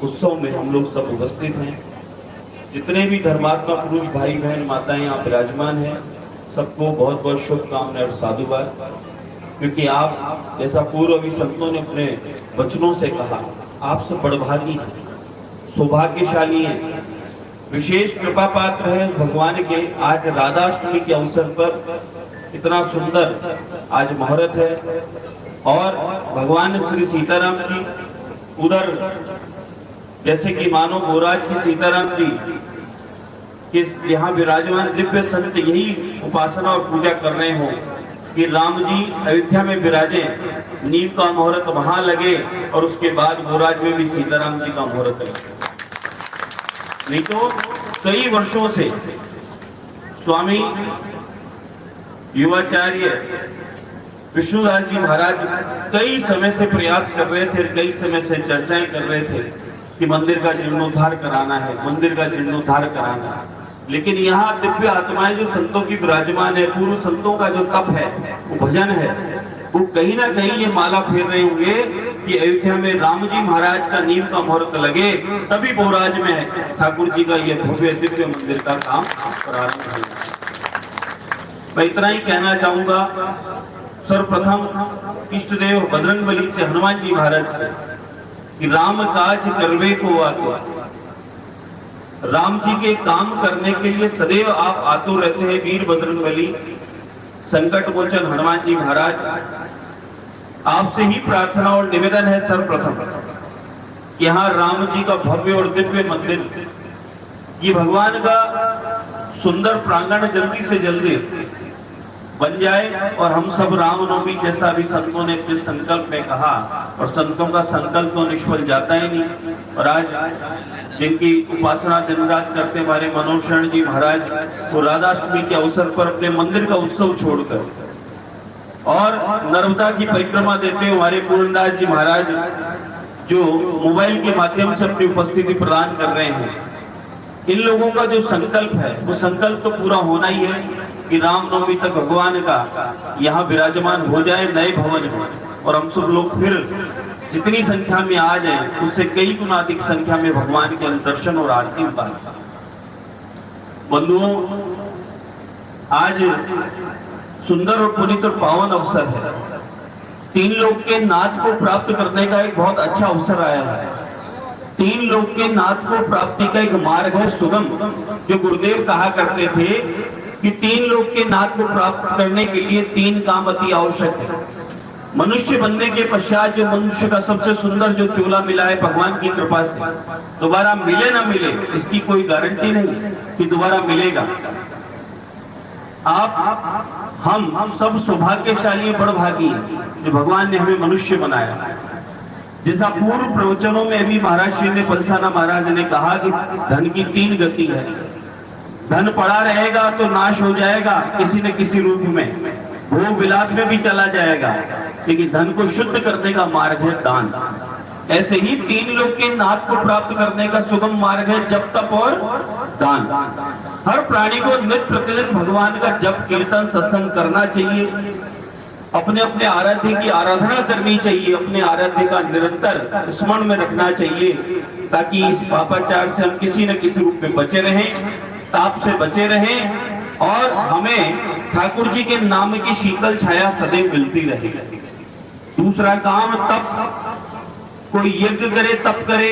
उत्सव में हम लोग सब उपस्थित हैं। जितने भी धर्मात्मा पुरुष भाई बहन माताएं यहाँ विराजमान हैं, सबको बहुत बहुत शुभकामनाएं और साधुवाद। क्योंकि आप जैसा पूर्व अभी संतों ने अपने वचनों से कहा, आप सब बड़भागी हैं, सौभाग्यशाली हैं, विशेष कृपा पात्र है भगवान के। आज राधाष्टमी के अवसर पर इतना सुंदर आज मुहूर्त है और भगवान श्री सीताराम जी उधर जैसे कि मानो गोराज की सीताराम जी के यहाँ विराजमान दिव्य संत यही उपासना और पूजा कर रहे हो कि राम जी अयोध्या में विराजे, नीम का मुहूर्त वहां लगे और उसके बाद गोराज में भी सीताराम जी का मुहूर्त लगे। नहीं तो कई वर्षों से स्वामी युवाचार्य विष्णुदास जी महाराज कई समय से प्रयास कर रहे थे, कई समय से चर्चाएं कर रहे थे कि मंदिर का जीर्णोद्धार कराना है, मंदिर का जीर्णोद्धार कराना है। लेकिन यहाँ दिव्य आत्माएं जो संतों की विराजमान है, पूर्व संतों का जो तप है, वो भजन है, वो कहीं ना कहीं ये माला फेर रहे होंगे कि अयोध्या में राम जी महाराज का नीम का मुहूर्त लगे, तभी बोराज में ठाकुर जी का ये भव्य दिव्य मंदिर का काम प्रारंभ होगा। मैं इतना ही कहना चाहूंगा। सर्वप्रथम इष्ट देव बजरंगबली से, हनुमान जी महाराज से कि राम काज करवे को आतो, राम जी के काम करने के लिए सदैव आप आतुर रहते हैं वीर बजरंगबली। संकट मोचन हनुमान जी महाराज, आपसे ही प्रार्थना और निवेदन है सर्वप्रथम कि यहाँ राम जी का भव्य और दिव्य मंदिर, ये भगवान का सुंदर प्रांगण जल्दी से जल्दी बन जाए और हम सब रामनवमी जैसा भी संतों ने अपने संकल्प में कहा, और संतों का संकल्प तो निष्फल जाता ही नहीं। और आज जिनकी उपासना दिन रात करते हमारे मनोज शरण जी महाराज, वो राधाष्टमी के अवसर पर अपने मंदिर का उत्सव छोड़कर और नर्मदा की परिक्रमा देते हुए हमारे पूर्णदास जी महाराज जो मोबाइल के माध्यम से अपनी उपस्थिति प्रदान कर रहे हैं, इन लोगों का जो संकल्प है वो संकल्प तो पूरा होना ही है कि रामनवमी तक भगवान का यहाँ विराजमान हो जाए नए भवन में, और हम सब लोग फिर जितनी संख्या में आ जाए उससे कई गुना अधिक संख्या में भगवान के दर्शन और आरती पाए। बंधुओं, आज सुंदर और पुनीत और पावन अवसर है। तीन लोक के नाथ को प्राप्त करने का एक बहुत अच्छा अवसर आया है। तीन लोक के नाथ को प्राप्ति का एक मार्ग है सुगम, जो गुरुदेव कहा करते थे कि तीन लोक के नाथ को प्राप्त करने के लिए तीन काम अति आवश्यक है। मनुष्य बनने के पश्चात जो मनुष्य का सबसे सुंदर जो चोला मिला है भगवान की कृपा से, दोबारा मिले ना मिले इसकी कोई गारंटी नहीं कि दोबारा मिलेगा। हम सब सौभाग्यशाली बड़भागी हैं जो भगवान ने हमें मनुष्य बनाया। जैसा पूर्व प्रवचनों में अभी महाराज श्री ने परसाना महाराज ने कहा कि धन की तीन गति है। धन पड़ा रहेगा तो नाश हो जाएगा किसी न किसी रूप में, भोग विलास में भी चला जाएगा, लेकिन धन को शुद्ध करने का मार्ग है दान। ऐसे ही तीन लोक के नाथ को प्राप्त करने का सुगम मार्ग है जप तप और दान। हर प्राणी को नित्य प्रतिदिन भगवान का जप कीर्तन सत्संग करना चाहिए, अपने अपने आराध्य की आराधना करनी चाहिए, अपने आराध्य का निरंतर स्मरण में रखना चाहिए, ताकि इस पापाचार से हम किसी न किसी रूप में बचे रहें, ताप से बचे रहें और हमें ठाकुर जी के नाम की शीतल छाया सदैव मिलती रहे। दूसरा काम तप, कोई यज्ञ करे तप करे,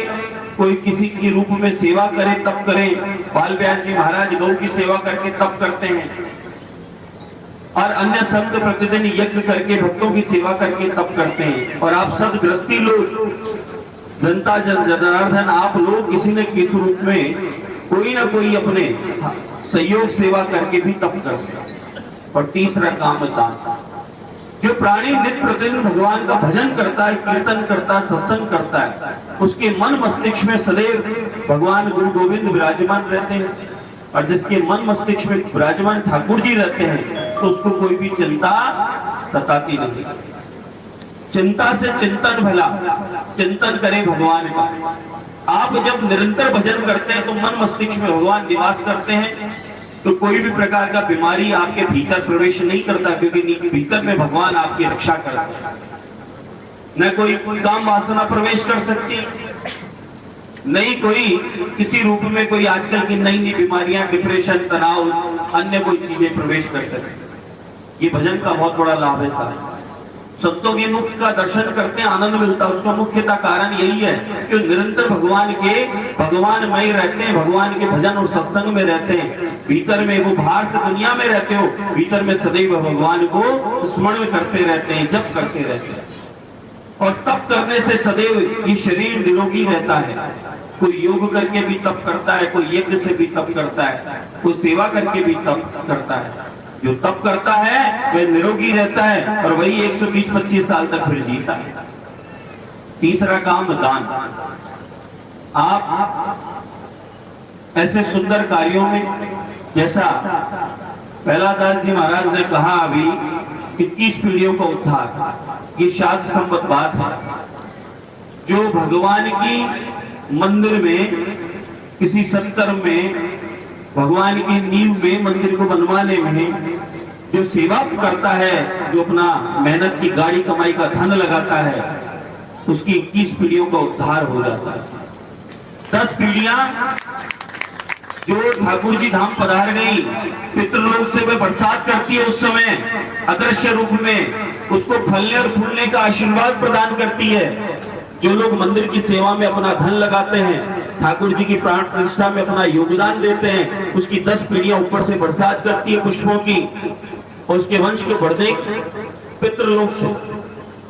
कोई किसी के रूप में सेवा करे तप करे। बाल व्यास जी महाराज गौ की सेवा करके तप करते हैं और अन्य संत प्रतिदिन यज्ञ करके भक्तों की सेवा करके तप करते हैं। और आप सब गृहस्थी लोग, जनता जनार्दन, आप लोग किसी न किसी रूप में कोई ना कोई अपने सहयोग सेवा करके भी तप करते हैं। और तीसरा काम दान। जो प्राणी नित्य प्रतिदिन भगवान का भजन करता है, कीर्तन करता है, सत्संग करता है, उसके मन मस्तिष्क में सदैव भगवान गुरु गोविंद विराजमान रहते हैं। और जिसके मन मस्तिष्क में विराजमान ठाकुर जी रहते हैं तो उसको कोई भी चिंता सताती नहीं। चिंता से चिंतन भला, चिंतन करें भगवान का। आप जब निरंतर भजन करते हैं तो मन मस्तिष्क में भगवान निवास करते हैं, तो कोई भी प्रकार का बीमारी आपके भीतर प्रवेश नहीं करता, क्योंकि भीतर में भगवान आपकी रक्षा करता है। न कोई काम वासना प्रवेश कर सकती है, नहीं कोई किसी रूप में कोई आजकल की नई नई बीमारियां, डिप्रेशन, तनाव, अन्य कोई चीजें प्रवेश कर सकती। ये भजन का बहुत बड़ा लाभ है साहब। संतों के मुख का दर्शन करते हैं, आनंद मिलता है। उसका मुख्यतः कारण यही है कि निरंतर भगवानमय रहते हैं, भगवान के भजन और सत्संग में रहते हैं। भीतर में वो बाहर से दुनिया में रहते हो, भीतर में सदैव भगवान को स्मरण करते रहते हैं, जप करते रहते हैं। और तप करने से सदैव ये शरीर निरोगी रहता है। कोई योग करके भी तप करता है, कोई यज्ञ से भी तप करता है, कोई सेवा करके भी तप करता है। जो तप करता है वह निरोगी रहता है और वही 120-25 साल तक फिर जीता है। तीसरा काम दान। आप ऐसे सुंदर कार्यों में, जैसा पहलादास जी महाराज ने कहा अभी 21 पीढ़ियों का उद्धार, ये शास्त्र सम्मत बात है। जो भगवान की मंदिर में, किसी सत्कर्म में, भगवान की नींव में, मंदिर को बनवाने में जो सेवा करता है, जो अपना मेहनत की गाड़ी कमाई का धन लगाता है, उसकी 21 पीढ़ियों का उद्धार हो जाता है। 10 पीढ़ियां जो ठाकुर जी धाम पधार गई, पितृलोक से वह बरसात करती है, उस समय अदृश्य रूप में उसको फलने और फूलने का आशीर्वाद प्रदान करती है। जो लोग मंदिर की सेवा में अपना धन लगाते हैं, ठाकुर जी की प्राण प्रतिष्ठा में अपना योगदान देते हैं, उसकी 10 पीढ़ियां ऊपर से बरसात करती है पुष्पों की, और उसके वंश के बढ़ने पितृलोक से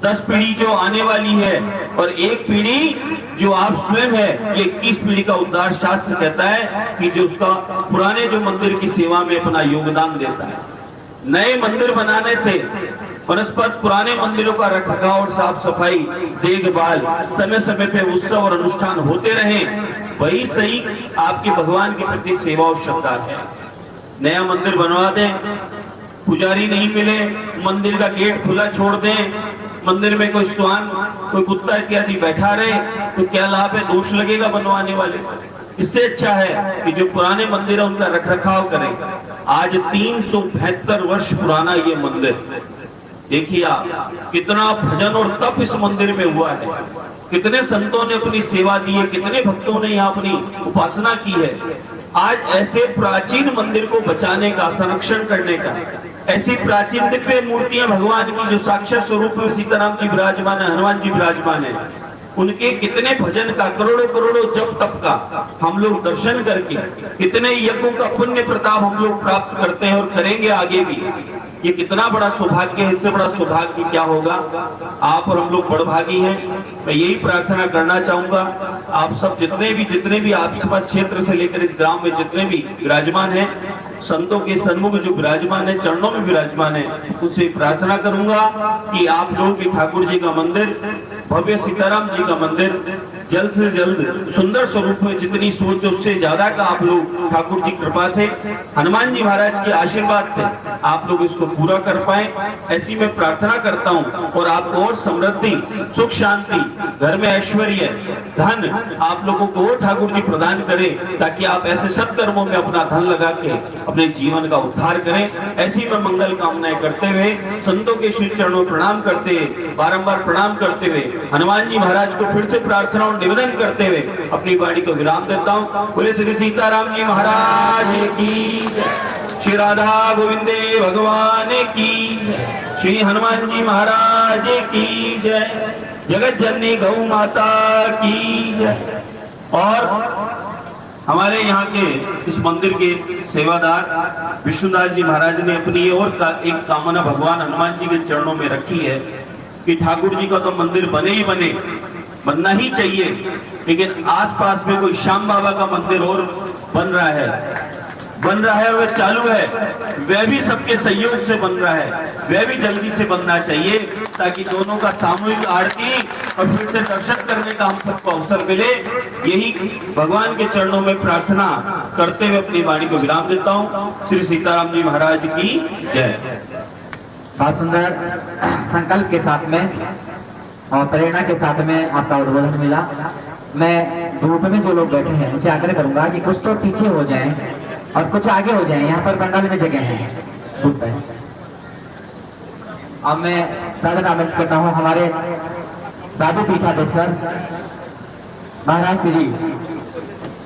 10 पीढ़ी जो आने वाली है, और एक पीढ़ी जो आप स्वयं है, ये 21 पीढ़ी का उद्धार शास्त्र कहता है कि जो उसका पुराने जो मंदिर की सेवा में अपना योगदान देता है। नए मंदिर बनाने से परस्पर पुराने मंदिरों का रखरखाव और साफ सफाई, देखभाल, समय समय पे उत्सव और अनुष्ठान होते रहे, वही सही आपके भगवान के प्रति सेवा और श्रद्धा है। नया मंदिर बनवा दें, पुजारी नहीं मिले, मंदिर का गेट खुला छोड़ दें, मंदिर में कोई श्वान, कोई कुत्ता इत्यादि बैठा रहे, तो क्या लाभ है? दोष लगेगा बनवाने वाले। इससे अच्छा है कि जो पुराने मंदिर है उनका रखरखाव करें। आज 372 वर्ष पुराना ये मंदिर, देखिए आप कितना भजन और तप इस मंदिर में हुआ है, कितने संतों ने अपनी सेवा दी है, कितने भक्तों ने यहाँ अपनी उपासना की है। आज ऐसे प्राचीन मंदिर को बचाने का, संरक्षण करने का, ऐसी प्राचीन दिव्य मूर्तियां भगवान की जो साक्षात स्वरूप में सीताराम जी विराजमान है, हनुमान जी विराजमान है, उनके कितने भजन का, करोड़ों करोड़ों जप तप का हम लोग दर्शन करके, कितने यज्ञों का पुण्य प्रताप हम लोग प्राप्त करते हैं और करेंगे आगे भी। ये कितना बड़ा सौभाग्य है, इससे बड़ा सौभाग्य क्या होगा? आप और हम लोग बड़भागी हैं। मैं यही प्रार्थना करना चाहूंगा, आप सब जितने भी आसपास क्षेत्र से लेकर इस गांव में जितने भी विराजमान हैं, संतों के सन्मुख जो विराजमान है, चरणों में विराजमान है, उनसे प्रार्थना करूंगा कि आप लोग भी ठाकुर जी का मंदिर, भव्य सीताराम जी का मंदिर जल्द से जल्द सुंदर स्वरूप में, जितनी सोच उससे ज्यादा का आप लोग ठाकुर जी कृपा से, हनुमान जी महाराज के आशीर्वाद से आप लोग इसको पूरा कर पाए, ऐसी मैं प्रार्थना करता हूँ। और आपको और समृद्धि, सुख शांति, घर में ऐश्वर्य, धन आप लोगों को और ठाकुर जी प्रदान करें, ताकि आप ऐसे सत्कर्मों में अपना धन लगा के अपने जीवन का उद्धार करें। ऐसी मैं मंगल कामनाएं करते हुए, संतों के श्री चरणों प्रणाम करते हुए, बारंबार प्रणाम करते हुए, हनुमान जी महाराज को फिर से प्रार्थना और निवेदन करते हुए अपनी वाणी को विराम देता हूँ। बोले श्री सीताराम जी महाराज की, श्री राधा गोविंदे भगवान की, श्री हनुमान जी महाराज की जय, जगत जननी गौ माता की जय। और हमारे यहाँ के इस मंदिर के सेवादार विष्णुदास जी महाराज ने अपनी और एक कामना भगवान हनुमान जी के चरणों में रखी है कि ठाकुर जी का तो मंदिर बने ही बने, बनना ही चाहिए, लेकिन आसपास में कोई श्याम बाबा का मंदिर और बन रहा है और वह चालू है, वह भी सबके सहयोग से बन रहा है, वह भी जल्दी से बनना चाहिए, ताकि दोनों का सामूहिक आरती और फिर से दर्शन करने का हम सबको अवसर मिले। यही भगवान के चरणों में प्रार्थना करते हुए अपनी वाणी को विराम देता हूँ। श्री सीताराम जी महाराज की जय। बहुत सुंदर संकल्प के साथ में और प्रेरणा के साथ में आपका उद्बोधन मिला। मैं ग्रुप में जो लोग बैठे हैं उनसे आग्रह करूंगा कि कुछ तो पीछे हो जाएं और कुछ आगे हो जाएं, यहाँ पर पंडाल में जगह है ग्रुप है। अब मैं सादर आमंत्रित करता हूँ हमारे दादू पीठाधीश्वर महाराज श्री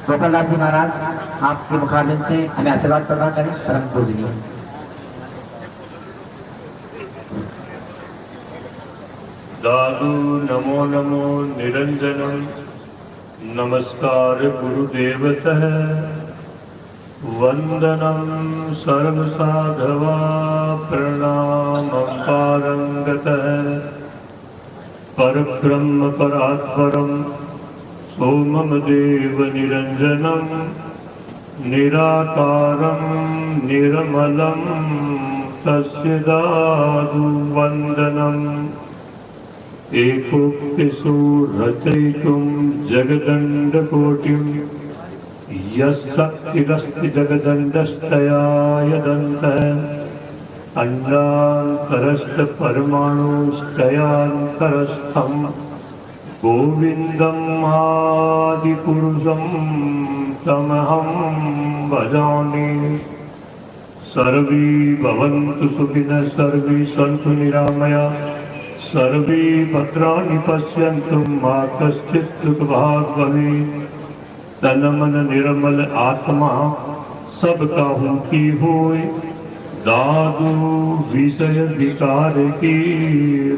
गोपाल दास जी महाराज, आपके मुखारबिंद से हमें आशीर्वाद प्रदान करें। परम पूजनीय दादू नमो नमो निरंजनम नमस्कार गुरुदेवतः वंदनम सर्वसाधवा प्रणामं पारंगतः परब्रह्म परात्परम सोमम देव निरंजनम निराकारं निर्मलं तस्य दादु वंदनम् एकोक्तिषु रचयितुं जगदण्डकोटिं यस्शक्तिरस्ति जगदण्डस्तया यदन्तः अण्डान्तरस्थपरमाणुस्तयान्तरस्थं गोविन्दम् आदिपुरुषं तमहं भजामि। सर्वे भवन्तु सुखिनः, सर्वे सन्तु निरामयाः, सर्वे भद्राणि पश्यन्तु मा कश्चित् दुःखभाग् भवेत्। तन मन निर्मल आत्मा सबका की होय, दादू विषय विकार की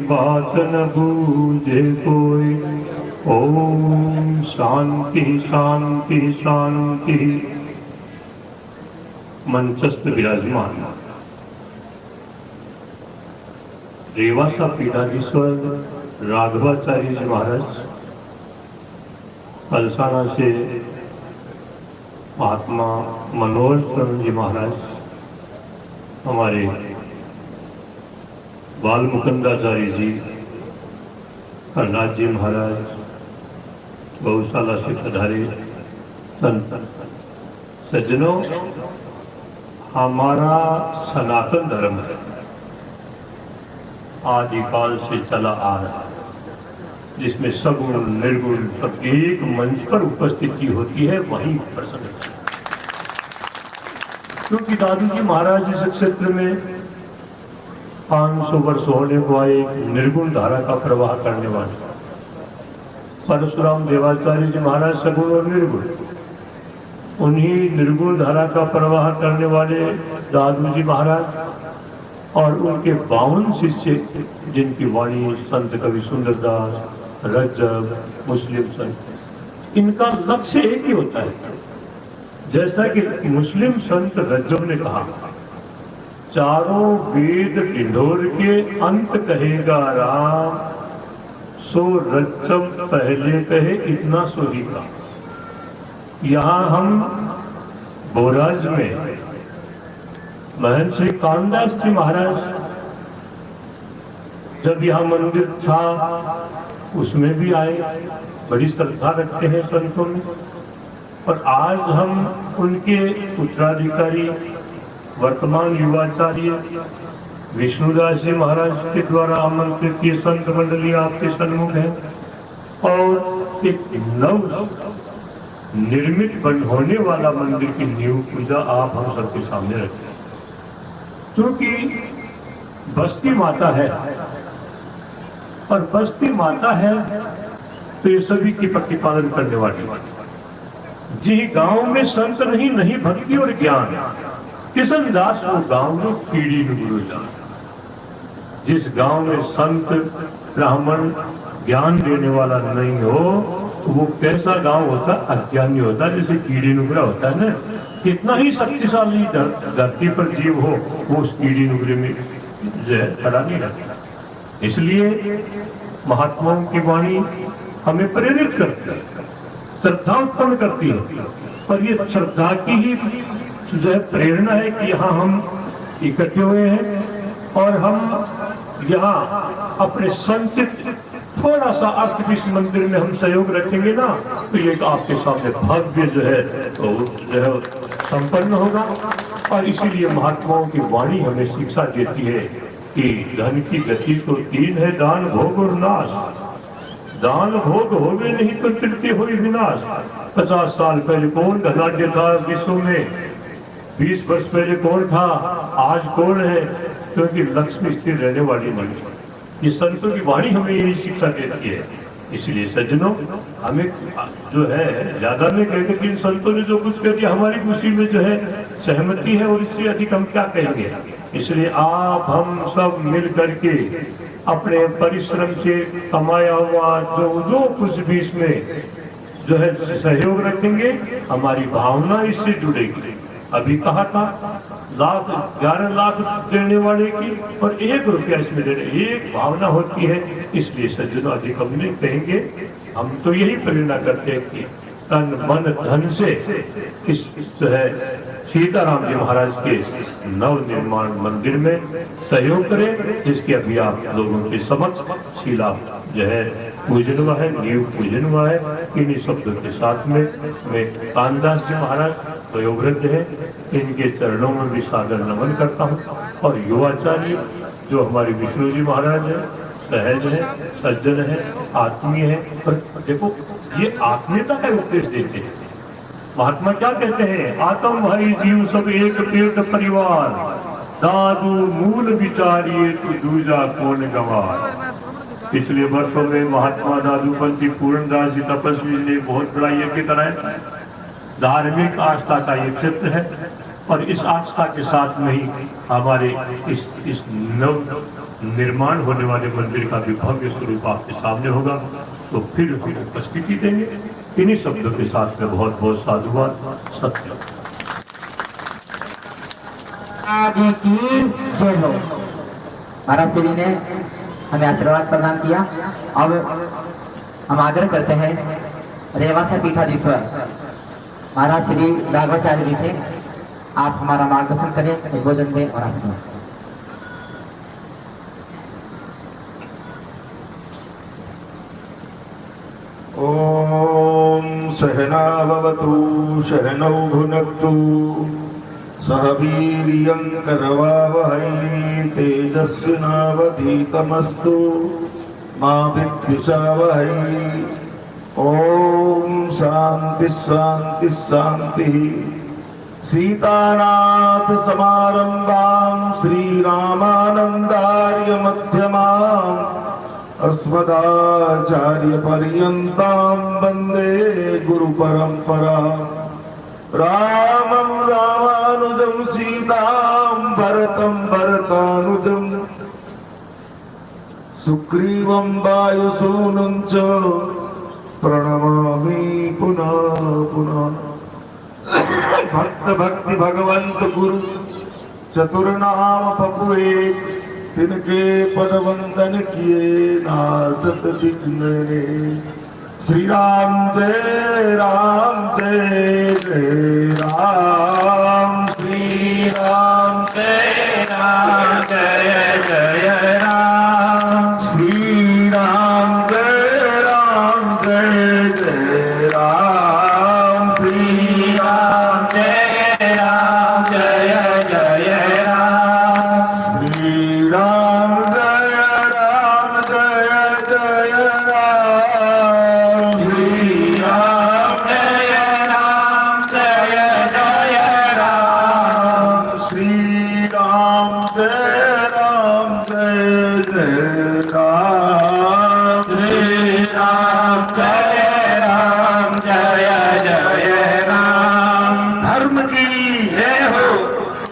बात न बूझे कोई। ओम शांति शांति शांति। मंचस्थ विराजमान रेवासा पीठाधीश्वर राघवाचार्य जी महाराज, पलसाना से महात्मा मनोहर शरण जी महाराज, हमारे बाल मुकुंदाचार्य जी, प्रहलाद जी महाराज, गौशाला से पधारे संत सज्जनों, हमारा सनातन धर्म है, आदिकाल से चला आ रहा है, जिसमें सगुण निर्गुण सब एक मंच पर उपस्थिति होती है, वहीं प्रसन्न। क्योंकि दादू जी महाराज इस क्षेत्र में 500 वर्ष होने को आए निर्गुण धारा का प्रवाह करने वाले, परशुराम देवाचार्य जी महाराज सगुण और निर्गुण, उन्हीं निर्गुण धारा का प्रवाह करने वाले दादू जी महाराज और उनके 52 शिष्य, जिनकी वाणी संत कवि सुंदरदास, रज्जब, मुस्लिम संत, इनका लक्ष्य एक ही होता है। जैसा कि मुस्लिम संत रज्जब ने कहा, चारों वेद ढिंढोर के अंत कहेगा राम, सो रज्जब पहले कहे इतना सो ही का। यहाँ हम बोराज में महंत श्री कामदास जी महाराज, जब यहाँ मंदिर था उसमें भी आए, बड़ी श्रद्धा रखते हैं संतों में। और आज हम उनके उत्तराधिकारी वर्तमान युवाचार्य विष्णुदास जी महाराज के द्वारा आमंत्रित किए संत मंडली आपके सन्मुख है, और एक नव निर्मित बन होने वाला मंदिर की नींव पूजा आप हम सबके सामने रखें। क्योंकि बस्ती माता है, और बस्ती माता है तो ये सभी की प्रतिपालन करने वाली। जी गांव में संत नहीं, नहीं भक्ति और ज्ञान, किसनदास वो गांव में कीड़ी गुरु जान। जिस गांव में संत ब्राह्मण ज्ञान देने वाला नहीं हो, वो कैसा गांव होता, अज्ञानी होता, जैसे कीड़ी नुगरा होता है ना। कितना ही शक्तिशाली धरती पर जीव हो, वो उस कीड़ी नुगरे में खड़ा नहीं रहता। इसलिए महात्माओं की वाणी हमें प्रेरित करती है, श्रद्धा उत्पन्न करती है, और ये श्रद्धा की ही जो है प्रेरणा है कि यहाँ हम इकट्ठे हुए हैं, और हम यहाँ अपने संचित थोड़ा सा अर्थ इस मंदिर में हम सहयोग रखेंगे ना, तो ये आपके सामने भव्य जो है तो जो है संपन्न होगा। और इसीलिए महात्माओं की वाणी हमें शिक्षा देती है कि धन की गति तो 3 है, दान, भोग और नाश। दान भोग होवे नहीं तो तृतीय हुई विनाश। 50 साल पहले कौन धनाढ्य था विश्व में, 20 वर्ष पहले कौन था, आज कौन है? क्योंकि लक्ष्मी स्थिर रहने वाली नहीं। ये संतों की वाणी हमें यही शिक्षा देती है। इसलिए सज्जनों, हमें जो है ज्यादा नहीं कहते कि इन संतों ने जो कुछ कर दिया हमारी खुशी में जो है सहमति है, और इससे अधिक हम क्या कहेंगे। इसलिए आप हम सब मिल करके अपने परिश्रम से कमाया हुआ जो कुछ भी इसमें जो है सहयोग रखेंगे, हमारी भावना इससे जुड़ेगी। अभी कहा था 11 लाख देने वाले की और 1 रुपया इसमें देने, एक भावना होती है। इसलिए सज्जनों, अधिक हम नहीं कहेंगे, हम तो यही प्रेरणा करते हैं कि तन मन धन से इस जो है सीताराम जी महाराज के नव निर्माण मंदिर में सहयोग करें, जिसके अभी आप लोगों के समक्ष शिला जो है पूजन हुआ है, नींव पूजन हुआ है। इन्हीं शब्दों के साथ में मैं कानदास जी महाराज वयोवृद्ध है, इनके चरणों में भी सादर नमन करता हूँ। और युवाचार्य जो हमारे विष्णु जी महाराज है, सहज है, सज्जन है, आत्मीय है। पर देखो, ये आत्मीयता का उपदेश देते हैं। महात्मा क्या कहते हैं? आत्म भाई जीव सब एक पेट परिवार, दादू मूल विचारिए तो दूजा कौन गवार। पिछले वर्षों में महात्मा दादू पंथी पूर्णदास जी तपस्वी ने बहुत बड़ा यज्ञ कराया। धार्मिक आस्था का ये क्षेत्र है, और इस आस्था के साथ में ही हमारे इस नव निर्माण होने वाले मंदिर का भी भव्य स्वरूप आपके सामने होगा। तो फिर हम उपस्थिति देंगे। इन्हीं शब्दों के साथ में बहुत बहुत साधुवाद। सत्य आगे की जय हो। महाराज श्री ने हमें आशीर्वाद प्रदान किया। अब हम आग्रह करते हैं रेवासा पीठाधीश्वर महाराज श्री राघवाचार्य जी से, आप हमारा मार्गदर्शन करें, भोजन दें और आशीर्वाद। ओम सहना भवतु सहनौ भुनक्तु सह वीर्यं करवावहै तेजस्विनावधीतमस्तु मा विद्विषावहै। ओम शांति शांति शांति। सीतानाथ समारंभां श्रीरामानंदार्य मध्यमाम् अस्मदाचार्य पर्यन्तां वन्दे गुरु परंपरा। रामं रामानुजं सीतां भरतं भरतानुजं सुग्रीवं वायुसूनुं च प्रणमामि पुनः पुनः। भक्त भक्ति भगवंत गुरु चतुर्नाम पपुए, तिनके पद वंदन किए नासत विघ्न रे। श्री राम जय राम जय जय राम। श्री राम जय जय राम। श्री राम जय जय राम। श्री राम जय जय राम। श्री राम जय जय राम। श्री राम जय जय राम। श्री राम जय जय राम। श्री राम जय जय राम। धर्म की जय हो,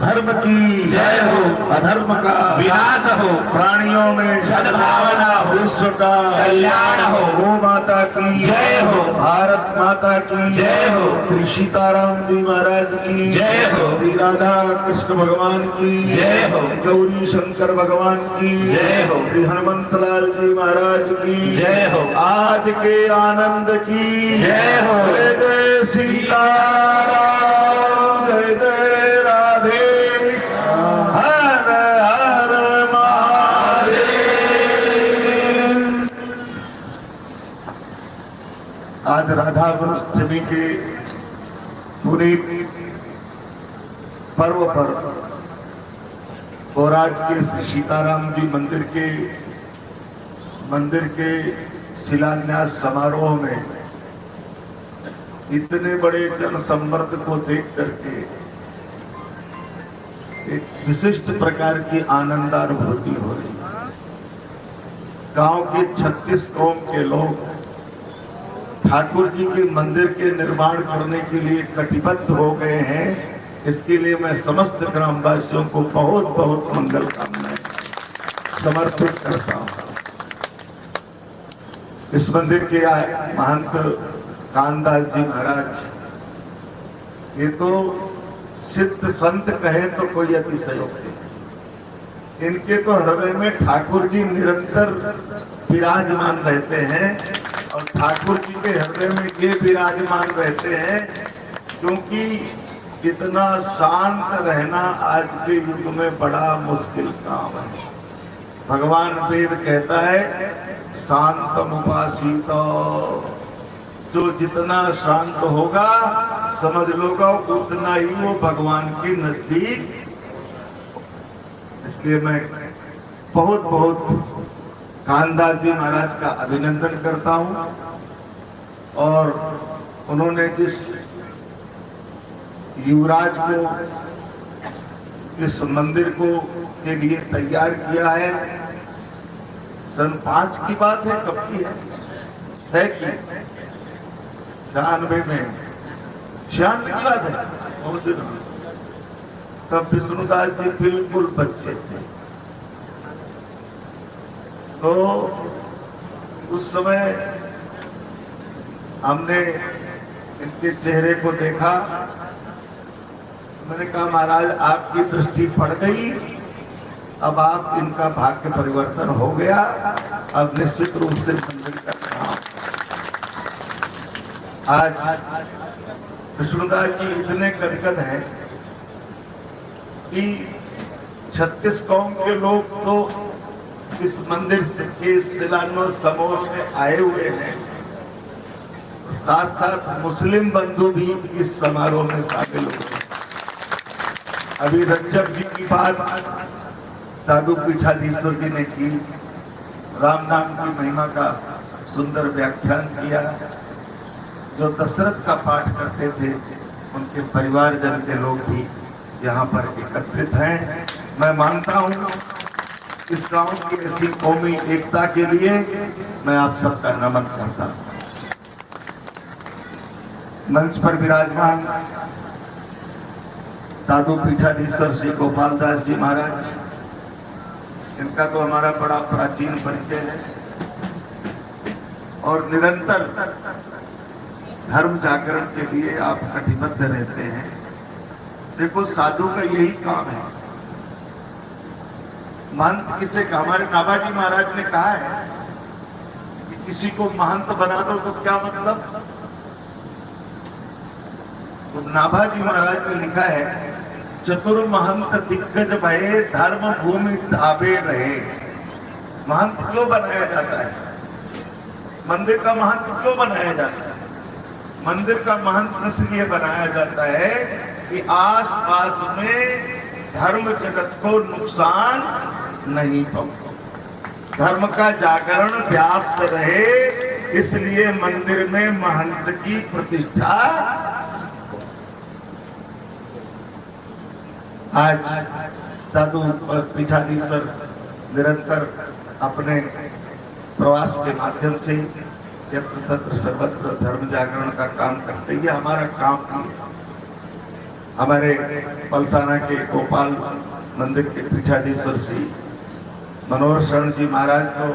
धर्म की जय हो, अधर्म का विनाश हो, प्राणियों में सद्भावना हो, विश्व का कल्याण हो। गो माता की जय हो, भारत माता की जय हो, श्री सीताराम जी महाराज की जय हो, श्री राधा कृष्ण भगवान की जय हो, गौरी शंकर भगवान की जय हो, श्री हनुमंत लाल जी महाराज की जय हो, आज के आनंद की जय हो। जय जय सीताराम, जय जय राधे, हर हर महादेव। आज राधा अष्टमी के पूरे पर्व पर और आज के श्री सीताराम जी मंदिर के शिलान्यास समारोह में इतने बड़े जनसम्मर्द को देख करके एक विशिष्ट प्रकार की आनंदानुभूति हो रही। गांव के 36 कौम के लोग ठाकुर जी के मंदिर के निर्माण करने के लिए कटिबद्ध हो गए हैं। इसके लिए मैं समस्त ग्रामवासियों को बहुत बहुत मंगल कामनाएं समर्पित करता हूं। इस मंदिर के महंत कानदास जी महाराज, ये तो सिद्ध संत कहे तो कोई अतिशयोक्ति। इनके तो हृदय में ठाकुर जी निरंतर विराजमान रहते हैं और ठाकुर जी के हृदय में ये विराजमान रहते हैं, क्योंकि इतना शांत रहना आज के युग में बड़ा मुश्किल काम है। भगवान वेद कहता है शांतम उपासित, जो जितना शांत होगा समझ लोगा उतना ही वो भगवान के नजदीक। इसलिए मैं बहुत बहुत कानदास जी महाराज का अभिनंदन करता हूं और उन्होंने जिस युवराज को इस मंदिर को के लिए तैयार किया है, सन 5 की बात है, कब की है कि 96 में, 96 की बात है, बहुत दिन तब विष्णुदास जी बिल्कुल बच्चे थे। तो उस समय हमने इनके चेहरे को देखा, मैंने कहा महाराज आपकी दृष्टि पड़ गई, अब आप इनका भाग्य परिवर्तन हो गया, अब निश्चित रूप से मंदिर का काम। आज विष्णुदास जी इतने कदकद हैं कि 36 कौम के लोग तो इस मंदिर के शिलान्यास समारोह में आए हुए हैं, साथ साथ मुस्लिम बंधु भी इस समारोह में शामिल हुए। अभी रज्जब जी की बात दादू पीठाधीश्वर जी ने की, राम नाम की महिमा का सुंदर व्याख्यान किया। जो दशरथ का पाठ करते थे उनके परिवारजन के लोग भी यहाँ पर एकत्रित हैं। मैं मानता हूँ इस गांव की ऐसी कौमी एकता के लिए मैं आप सबका नमन करता हूँ। मंच पर विराजमान दादू पीठाधीश्वर श्री गोपाल दास जी महाराज, इनका तो हमारा बड़ा प्राचीन परिचय है और निरंतर धर्म जागरण के लिए आप कटिबद्ध रहते हैं। देखो साधु का यही काम है। महंत किसे का, हमारे नाभाजी महाराज ने कहा है कि किसी को महंत बना दो तो क्या मतलब। तो नाभाजी महाराज ने लिखा है चतुर महंत दिग्गज भये धर्म भूमि धाबे रहे। महंत क्यों बनाया जाता है? मंदिर का महंत क्यों बनाया जाता है? मंदिर का महंत इसलिए बनाया जाता है कि आस पास में धर्म जगत को नुकसान नहीं पहुंचे, धर्म का जागरण व्याप्त रहे, इसलिए मंदिर में महंत की प्रतिष्ठा। आज दादू पीठाधीश्वर निरंतर अपने प्रवास के माध्यम से यत्र तत्र सर्वत्र धर्म जागरण का काम करते ही हमारा काम किया। हमारे पलसाना के गोपाल मंदिर के पीठाधीश्वर श्री मनोहर शरण जी महाराज को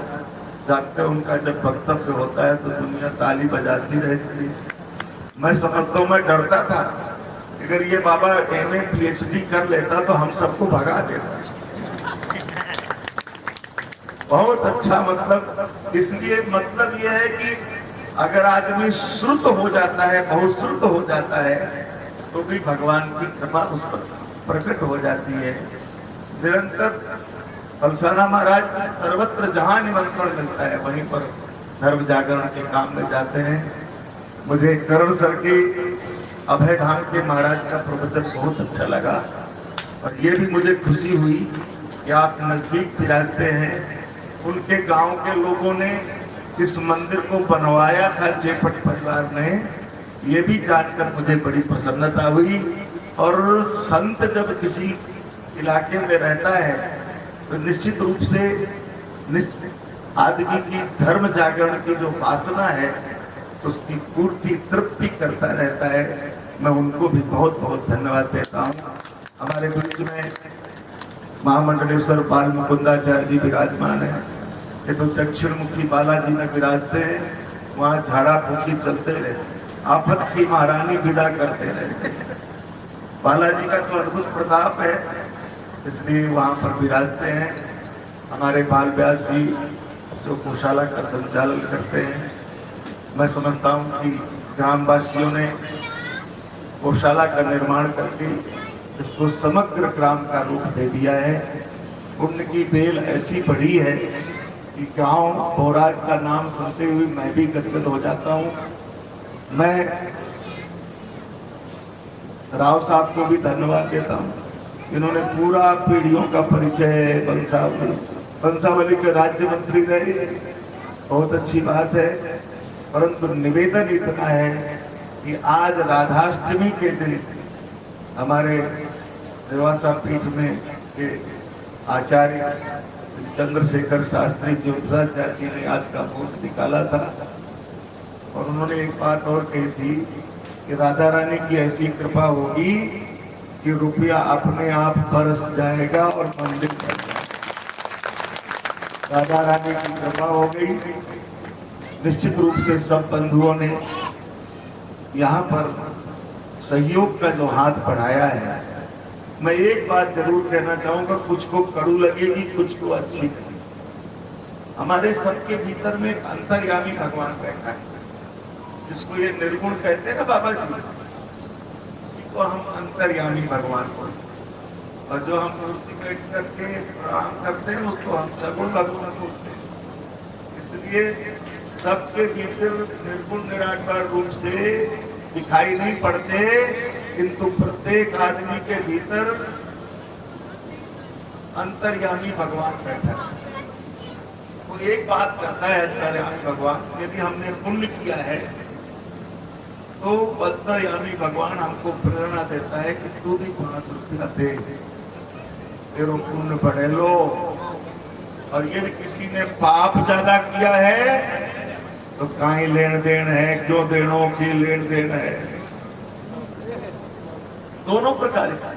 जानते, उनका जब वक्तव्य होता है तो दुनिया ताली बजाती रहती है। मैं समझता हूँ, मैं डरता था अगर ये बाबा MA PhD कर लेता तो हम सबको भगा देता। बहुत अच्छा मतलब, इसलिए मतलब यह है कि अगर आदमी श्रुत हो जाता है, बहुत श्रुत हो जाता है, तो भी भगवान की कृपा उस पर प्रकट हो जाती है। निरंतर पलसाना महाराज सर्वत्र जहां निमंत्रण मिलता है वहीं पर धर्म जागरण के काम में जाते हैं। मुझे करण सर की अभय धाम के महाराज का प्रवचन बहुत अच्छा लगा और ये भी मुझे खुशी हुई कि आप नजदीक विराजते हैं। उनके गांव के लोगों ने इस मंदिर को बनवाया था चेपट परिवार ने, ये भी जानकर मुझे बड़ी प्रसन्नता हुई। और संत जब किसी इलाके में रहता है तो निश्चित रूप से आदमी की धर्म जागरण की जो वासना है उसकी पूर्ति तृप्ति करता रहता है। मैं उनको भी बहुत बहुत धन्यवाद देता हूँ। हमारे बीच में महामंडलेश्वर बाल मुकुंदाचार्य जी विराजमान है। ये तो दक्षिण मुखी बालाजी में विराजते हैं, वहाँ झाड़ा फूकी चलते रहते, आफत की महारानी विदा करते रहते। बालाजी का तो अद्भुत प्रताप है, इसलिए वहाँ पर विराजते हैं। हमारे बाल व्यास जी जो गौशाला का संचालन करते हैं, मैं समझता हूँ कि ग्रामवासियों ने गौशाला का निर्माण करके इसको समग्र ग्राम का रूप दे दिया है। पुण्य की बेल ऐसी बढ़ी है कि गांव भोराज का नाम सुनते हुए मैं भी गदगद हो जाता हूँ। मैं राव साहब को भी धन्यवाद देता हूँ, इन्होंने पूरा पीढ़ियों का परिचय बंसावली के राज्य मंत्री रहे, बहुत अच्छी बात है। परंतु निवेदन इतना है कि आज राधाष्टमी के दिन हमारे रेवासा पीठ में के आचार्य चंद्रशेखर शास्त्री ज्योतिषाचार्य जी ने आज का भोज निकाला था और उन्होंने एक बात और कही थी कि राधा रानी की ऐसी कृपा होगी कि रुपया अपने आप बरस जाएगा और मंदिर बन जाएगा। राधा रानी की कृपा हो गई। निश्चित रूप से सब बंधुओं ने यहाँ पर सहयोग का जो हाथ बढ़ाया है। मैं एक बात जरूर कहना चाहूंगा, कुछ को कड़ू लगेगी, कुछ को अच्छी। हमारे सबके भीतर में एक अंतर्यामी भगवान बैठा है, जिसको ये निर्गुण कहते हैं ना बाबा जी, इसी को हम अंतर्यामी भगवान को, और जो हम मूर्ति बैठ करके प्रणाम करते हैं उसको हम सगुण भगवान बोलते हैं। इसलिए सबके भीतर निर्गुण निराकार रूप से दिखाई नहीं पड़ते, किंतु प्रत्येक आदमी के भीतर अंतर्यामी भगवान बैठा है। वो एक बात करता है अंतर्यामी भगवान, यदि हमने पुण्य किया है तो अंतर्यामी भगवान हमको प्रेरणा देता है कि तू भी 5 रुपया दे, तेरो पुण्य बढ़े लो। और यदि किसी ने पाप ज्यादा किया है तो कहीं लेन देन है, क्यों देनों की लेन देन है। दोनों प्रकार का,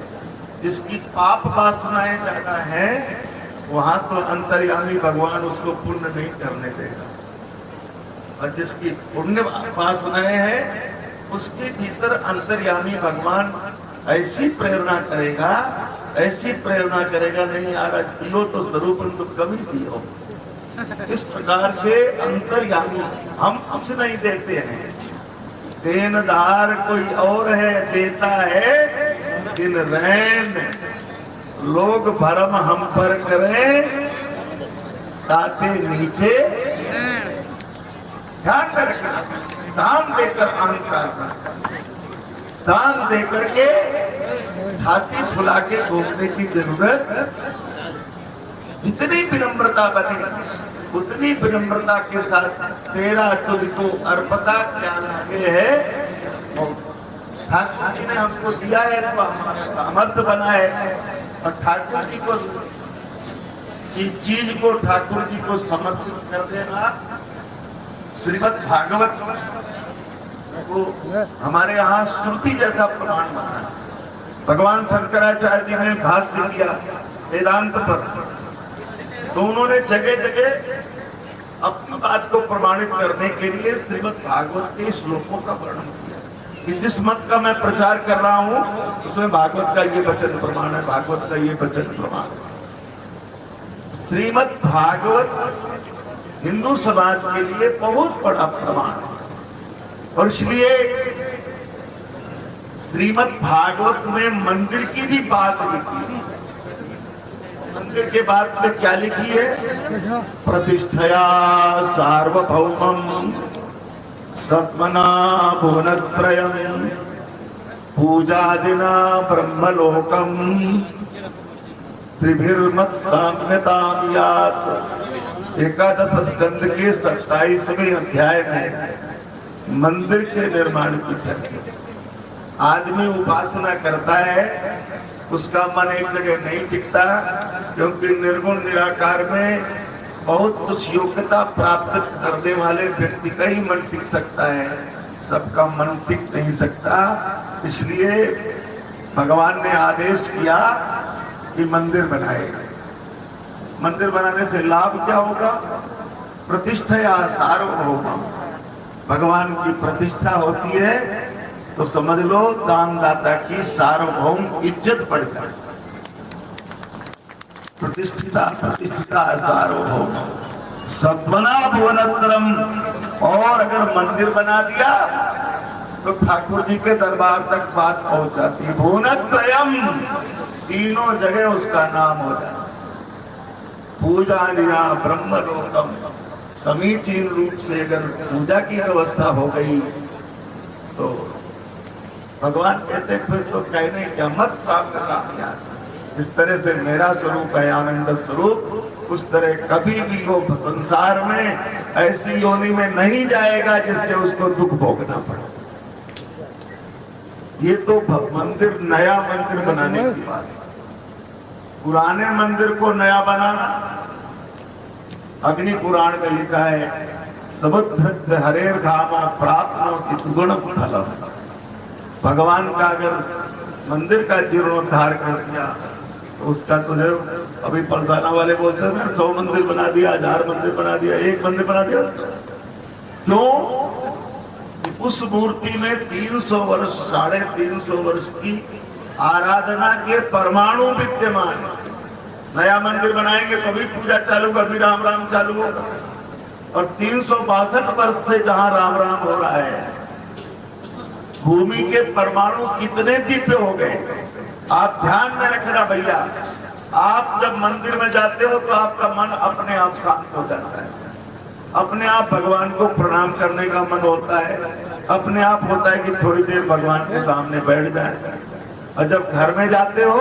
जिसकी पाप वासनाएं ज्यादा है वहां तो अंतर्यामी भगवान उसको पुण्य नहीं करने देगा, और जिसकी पुण्य वासनाएं है उसके भीतर अंतर्यामी भगवान ऐसी प्रेरणा करेगा, ऐसी प्रेरणा करेगा, नहीं यार दियो तो स्वरूप तो कभी दियो। इस प्रकार से अंतर्यामी हम कुछ नहीं देते हैं, देनदार कोई और है, देता है दिन रैन। लोग भरम हम पर करें ताते नीचे, ध्यान रखना। दान देकर अहंकार, दान देकर के छाती फुला के घूमने की जरूरत। जितनी विनम्रता बनी उतनी विनम्रता के साथ तेरा तुझको अर्पता क्या लागे है। ठाकुर जी ने हमको दिया है तो हमारा सामर्थ्य बना है, और ठाकुर जी को चीज को ठाकुर जी को समर्पित कर देना श्रीमद् भागवत को हमारे यहाँ श्रुति जैसा प्रमाण माना है। भगवान शंकराचार्य जी ने भाष्य दिया वेदांत पर, तो उन्होंने जगह जगह अपनी बात को प्रमाणित करने के लिए श्रीमद् भागवत के श्लोकों का वर्णन किया कि जिस मत का मैं प्रचार कर रहा हूँ उसमें भागवत का ये वचन प्रमाण है, भागवत का ये वचन प्रमाण है। श्रीमद् भागवत हिंदू समाज के लिए बहुत बड़ा प्रमाण है, और इसलिए श्रीमद् भागवत में मंदिर की भी बात लिखी। मंदिर के बाद में क्या लिखी है? प्रतिष्ठया सार्वभौमम् सत्मना भुवनत्रयम् पूजादिना ब्रह्मलोकम् त्रिभिर्मत्साम्यताम् यात् एकादश स्कंद के 27वें अध्याय में मंदिर के निर्माण की चर्चा। आदमी उपासना करता है, उसका मन एक जगह नहीं टिकता, क्योंकि निर्गुण निराकार में बहुत कुछ योग्यता प्राप्त करने वाले व्यक्ति का ही मन टिक सकता है, सबका मन टिक नहीं सकता। इसलिए भगवान ने आदेश किया कि मंदिर बनाए। मंदिर बनाने से लाभ क्या होगा? प्रतिष्ठा या सार्वभौम। भगवान की प्रतिष्ठा होती है तो समझ लो दानदाता की सार्वभौम इज्जत बढ़ जाए। प्रतिष्ठिता सार्वभौम सद्मना भुवनत्रम। और अगर मंदिर बना दिया तो ठाकुर जी के दरबार तक बात पहुंच जाती है। भुवनत्रयम, तीनों जगह उसका नाम हो जाता। पूजानिया ब्रह्मलोकम, समीचीन रूप से अगर पूजा की व्यवस्था हो गई तो भगवान कहते फिर तो कहने क्या मत साफ करना। इस तरह से मेरा स्वरूप है आनंद स्वरूप, उस तरह कभी भी वो संसार में ऐसी योनि में नहीं जाएगा जिससे उसको दुख भोगना पड़े। ये तो मंदिर, नया मंदिर बनाने की बात है। पुराने मंदिर को नया बनाना, अग्नि पुराण में लिखा है समुद्र हरेर धामा प्राप्त गुण फलम। भगवान का अगर मंदिर का जीर्णोद्धार कर दिया तो उसका तो जो अभी पलसाना वाले बोलते हैं 100 मंदिर बना दिया, 1000 मंदिर बना दिया, 1 मंदिर बना दिया। क्यों? उस मूर्ति में 300 वर्ष, 350 वर्ष की आराधना के परमाणु विद्यमान है। नया मंदिर बनाएंगे कभी पूजा चालू, कभी राम राम चालू होगा। और 362 वर्ष से जहां राम राम हो रहा है, भूमि के परमाणु कितने दिव्य हो गए। आप ध्यान में रखना भैया, आप जब मंदिर में जाते हो तो आपका मन अपने आप शांत हो जाता है, अपने आप भगवान को प्रणाम करने का मन होता है, अपने आप होता है कि थोड़ी देर भगवान के सामने बैठ जाए। और जब घर में जाते हो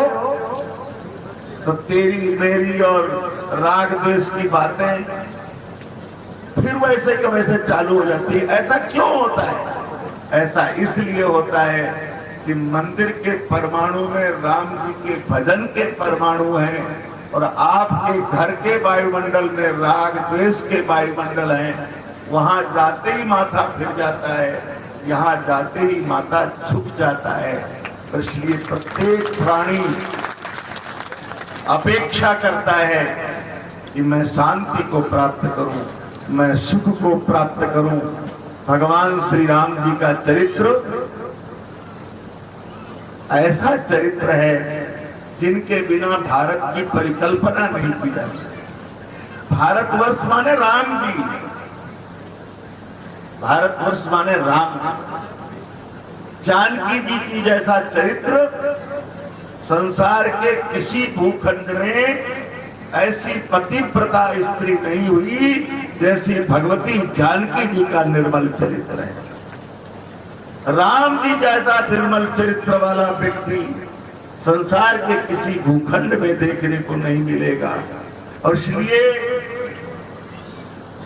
तो तेरी मेरी और राग द्वेष की बातें फिर वैसे के वैसे चालू हो जाती है। ऐसा क्यों होता है? ऐसा इसलिए होता है कि मंदिर के परमाणु में राम जी के भजन के परमाणु हैं और आपके घर के वायुमंडल में राग द्वेष के वायुमंडल हैं। वहां जाते ही माथा फिर जाता है, यहाँ जाते ही माथा झुक जाता है। इसलिए प्रत्येक प्राणी अपेक्षा करता है कि मैं शांति को प्राप्त करूं, मैं सुख को प्राप्त करूं। भगवान श्री राम जी का चरित्र ऐसा चरित्र है जिनके बिना भारत की परिकल्पना नहीं की जाती। भारतवर्ष माने राम जी, भारतवर्ष माने राम जी। जानकी जी की जैसा चरित्र संसार के किसी भूखंड में ऐसी पतिव्रता स्त्री नहीं हुई जैसी भगवती जानकी जी का निर्मल चरित्र है। राम जी जैसा निर्मल चरित्र वाला व्यक्ति संसार के किसी भूखंड में देखने को नहीं मिलेगा। और इसलिए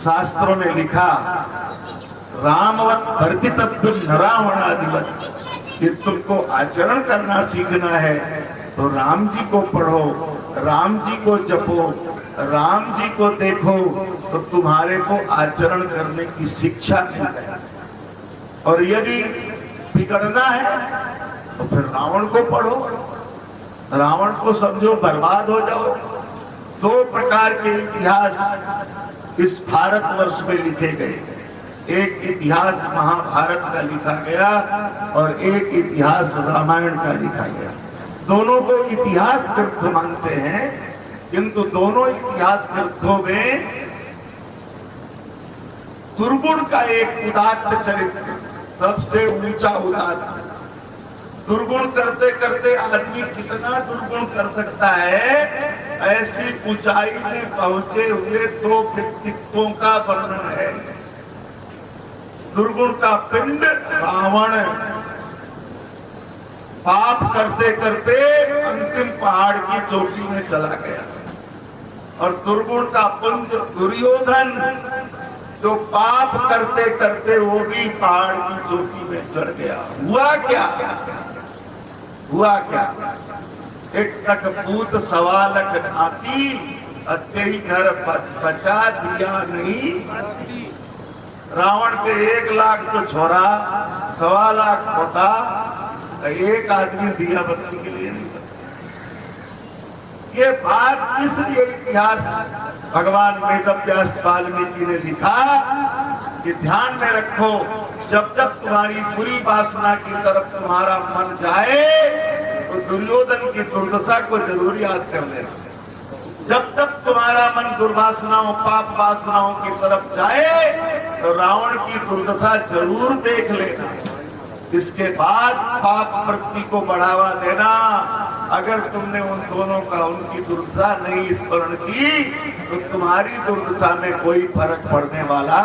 शास्त्रों में लिखा रामवत वर्तितव्यम न रावणादिवत, कि तुमको आचरण करना सीखना है तो राम जी को पढ़ो, राम जी को जपो, राम जी को देखो तो तुम्हारे को आचरण करने की शिक्षा मिलती है। और यदि बिगड़ना है तो फिर रावण को पढ़ो, रावण को समझो, बर्बाद हो जाओ। 2 प्रकार के इतिहास इस भारतवर्ष में लिखे गए। एक इतिहास महाभारत का लिखा गया और एक इतिहास रामायण का लिखा गया। दोनों को इतिहास ग्रंथ मानते हैं, किंतु दोनों इतिहास ग्रंथों में दुर्गुण का एक उदात्त चरित्र, सबसे ऊंचा उदात्त। दुर्गुण करते करते आदमी कितना दुर्गुण कर सकता है, ऐसी ऊंचाई में पहुंचे हुए 2 व्यक्तित्वों का वर्णन है। दुर्गुण का पिंड रावण पाप करते करते अंतिम पहाड़ की चोटी में चला गया। और दुर्गुण का पुंज दुर्योधन, जो पाप करते करते वो भी पहाड़ की चोटी में चढ़ गया। हुआ क्या? हुआ क्या? एक तक पूत सवालक ढाती, तेरी घर बचा दिया नहीं। रावण के 1 लाख तो छोरा, 1.25 लाख होता, एक आदमी दिया बत्ती के लिए नहीं। ये बात इसलिए इतिहास भगवान वेदव्यास वाल्मीकि ने लिखा कि ध्यान में रखो, जब जब तुम्हारी बुरी वासना की तरफ तुम्हारा मन जाए तो दुर्योधन की दुर्दशा को जरूर याद कर लेना। जब तक तुम्हारा मन दुर्वासनाओं पाप वासनाओं की तरफ जाए तो रावण की दुर्दशा जरूर देख लेना। इसके बाद पाप वृत्ति को बढ़ावा देना। अगर तुमने उन दोनों का उनकी दुर्दशा नहीं स्मरण की तो तुम्हारी दुर्दशा में कोई फर्क पड़ने वाला।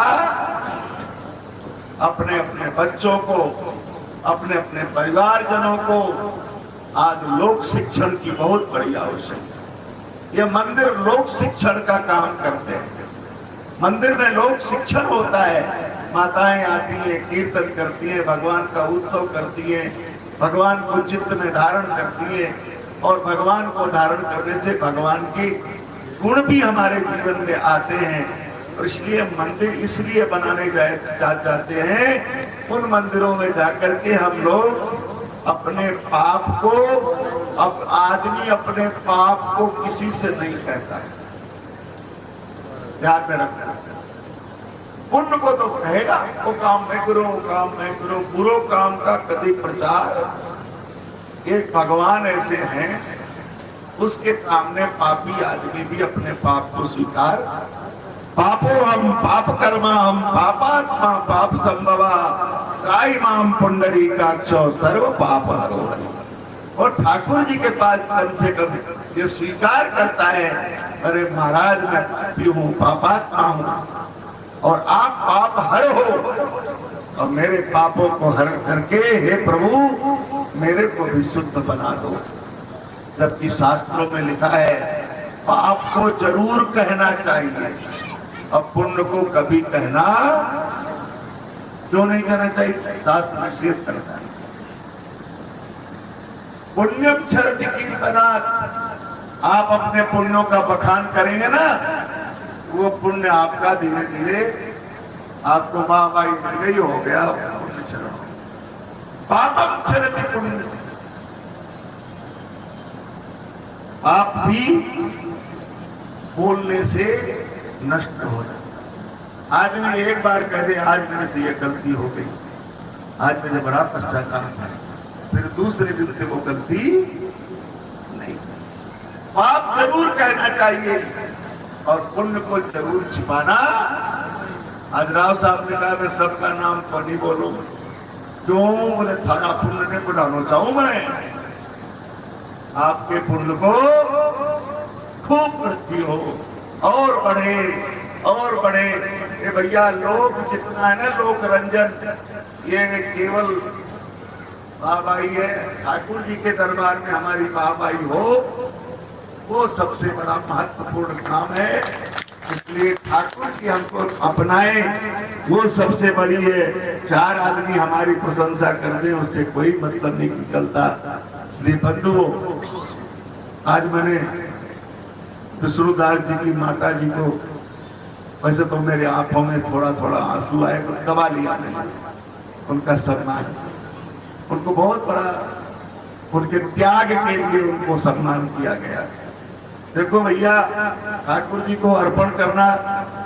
अपने अपने बच्चों को, अपने अपने परिवारजनों को आज लोक शिक्षण की बहुत बड़ी आवश्यकता है। ये मंदिर लोक शिक्षण का काम करते हैं। मंदिर में लोक शिक्षण होता है। माताएं आती हैं, कीर्तन करती हैं, भगवान का उत्सव करती हैं, भगवान को चित्त में धारण करती हैं और भगवान को धारण करने से भगवान के गुण भी हमारे जीवन में आते हैं। और इसलिए मंदिर इसलिए बनाने जाते हैं। उन मंदिरों में जाकर के हम लोग अपने पाप को, अब आदमी अपने पाप को किसी से नहीं कहता है, ध्यान में रखना। पुण्य को तो कहेगा, वो काम मैं करो, काम मैं करो, बुरो काम का कभी प्रचार। एक भगवान ऐसे हैं, उसके सामने पापी आदमी भी अपने पाप को स्वीकार। पापो हम पाप कर्मा हम पापात्मा पाप संभवा त्राई माम पुंडरी काक्षो सर्व पाप हरो। और ठाकुर जी के पास कम से कम ये स्वीकार करता है, अरे महाराज मैं पापी हूँ, पापात्मा हूँ और आप पाप हर हो। और मेरे पापों को हर करके हे प्रभु मेरे को भी शुद्ध बना दो। जबकि शास्त्रों में लिखा है पाप को जरूर कहना चाहिए, अब पुण्य को कभी कहना क्यों नहीं कहना चाहिए? शास्त्र निषेध करता है। पुण्यम क्षरति कीर्तनात्, आप अपने पुण्यों का बखान करेंगे ना, वो पुण्य आपका धीरे धीरे आपको माँ बाई मिल गई हो गया। पापम क्षरति पुण्य, आप भी बोलने से नष्ट हो जाए। आज मैं एक बार कह दे आज मेरे से ये गलती हो गई, आज मुझे बड़ा पश्चाताप है, फिर दूसरे दिन से वो गलती नहीं। पाप जरूर कहना चाहिए और पुण्य को जरूर छिपाना। आज राव साहब ने कहा मैं सबका नाम तो नहीं बोलूं, क्यों? बोले थाना पुण्य ने बुलाना चाहूं मैं। आपके पुण्य को खूब वृद्धि हो और बढ़े और बढ़े। ये भैया लोग जितना है ना लोक रंजन, ये केवल बाबाई है। ठाकुर जी के दरबार में हमारी बाबाई हो, वो सबसे बड़ा महत्वपूर्ण काम है। इसलिए ठाकुर जी हमको अपनाए, वो सबसे बड़ी है। 4 आदमी हमारी प्रशंसा कर दे उससे कोई मतलब नहीं निकलता। श्री बंधुओं, आज मैंने विष्णुदास जी की माता जी को, वैसे तो मेरे आंखों में थोड़ा थोड़ा आंसू आए, तो दबा लिया मैंने उनका सम्मान। उनको बहुत बड़ा, उनके त्याग के लिए उनको सम्मान किया गया। देखो भैया, ठाकुर जी को अर्पण करना,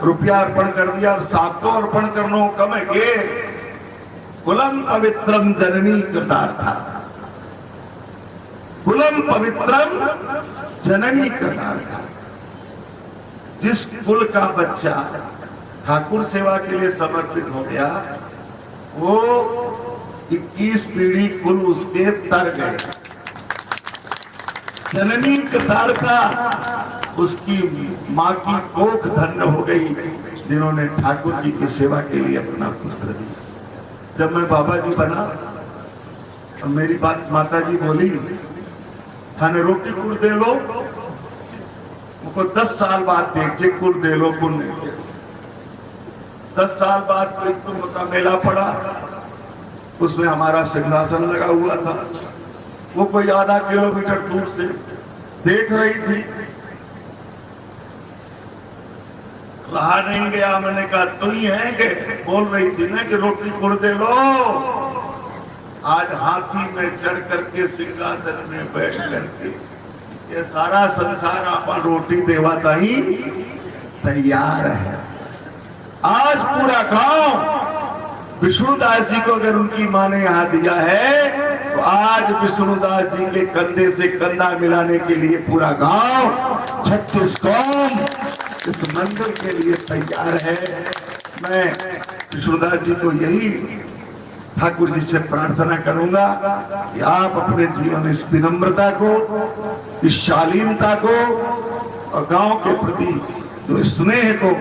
रुपया अर्पण कर दिया और 7 अर्पण करना कम है के कुलम पवित्रम जननी कृतार्था, कुलम पवित्रम जननी कृतार्था। जिस कुल का बच्चा ठाकुर सेवा के लिए समर्पित हो गया, वो 21 पीढ़ी कुल उसके तर गए। जननी कृतार्था, उसकी माँ की कोख धन्य हो गई जिन्होंने ठाकुर जी की सेवा के लिए अपना पुत्र दिया। जब मैं बाबा जी बना तो मेरी बात माता जी बोली, थाने रोटी कुड़ दे लो, उनको 10 साल बाद देखिए कुल दे लो पुण्य। 10 साल बाद कुंभ का मेला पड़ा, उसमें हमारा सिंहासन लगा हुआ था। वो कोई आधा किलोमीटर दूर से देख रही थी, रहा नहीं गया। मैंने कहा तुम ही है कि बोल रही थी ना कि रोटी गुड़ दे लो। आज हाथी में चढ़ करके सिंहासन में बैठ करके ये सारा संसार आपा रोटी देवाता ही तैयार है। आज पूरा गांव विष्णुदास जी को अगर उनकी माँ ने यहाँ दिया है तो आज विष्णुदास जी के कंधे से कंधा मिलाने के लिए पूरा गांव 36 कौम इस मंदिर के लिए तैयार है। मैं विष्णुदास जी को यही ठाकुर जी से प्रार्थना करूंगा कि आप अपने जीवन इस विनम्रता को, इस शालीनता को और गांव के प्रति जो स्नेह को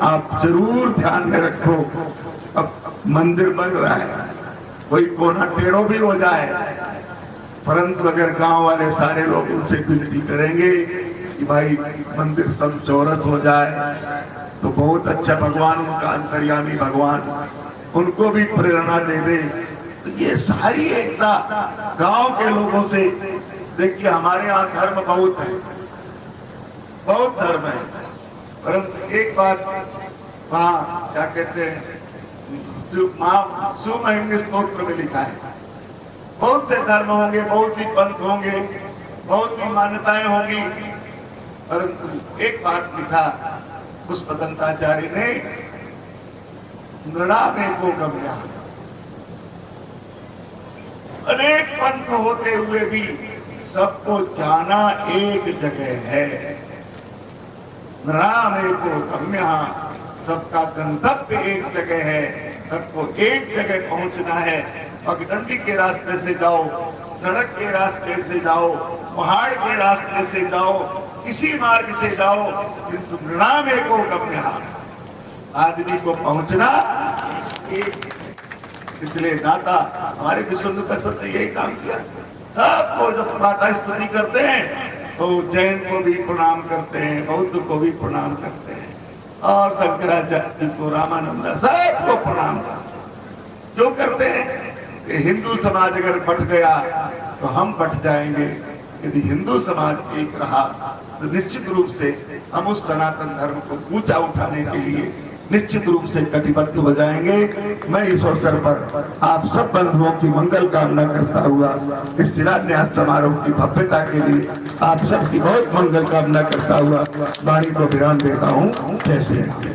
आप जरूर ध्यान में रखो। अब मंदिर बन रहा है, कोई कोना टेढ़ो भी हो जाए, परंतु अगर गांव वाले सारे लोग उनसे विनती करेंगे कि भाई मंदिर सब चौरस हो जाए तो बहुत अच्छा। भगवान उनका अंतर्यामी भगवान उनको भी प्रेरणा दे दे। तो ये सारी एकता गांव के लोगों से, देखिए हमारे यहाँ धर्म बहुत है, बहुत धर्म है, परंतु एक बात वहाँ क्या कहते हैं सुमहिमनी स्तोत्र में लिखा है, बहुत से धर्म होंगे, बहुत ही पंथ होंगे, बहुत ही मान्यताएं होंगी, परंतु एक बात लिखा पुष्पदंताचार्य ने, नृणामे को गम्या। अनेक पंथ होते हुए भी सबको जाना एक जगह है। नृणामे को गम्या, सबका गंतव्य एक जगह है, सबको एक जगह पहुंचना है। पगडंडी के रास्ते से जाओ, सड़क के रास्ते से जाओ, पहाड़ के रास्ते से जाओ, किसी मार्ग से जाओ, किंतु नृणामे को गम्या, आदमी को पहुंचना एक। इसलिए दाता हमारे विश्व का सत्य यही काम किया। सबको जब प्रातः स्तुति करते हैं तो जैन को भी प्रणाम करते हैं, बौद्ध को भी प्रणाम करते हैं, और शंकराचार्य को, रामानंद, सबको प्रणाम करते हैं। जो करते हैं कि हिंदू समाज अगर बट गया तो हम बट जाएंगे। यदि हिंदू समाज एक रहा तो निश्चित रूप से हम उस सनातन धर्म को ऊंचा उठाने के लिए निश्चित रूप से कटिबद्ध हो जाएंगे। मैं इस अवसर पर आप सब बंधुओं की मंगल कामना करता हुआ इस शिलान्यास समारोह की भव्यता के लिए आप सबकी बहुत मंगल कामना करता हुआ वाणी को विराम देता हूँ। जय श्री राम।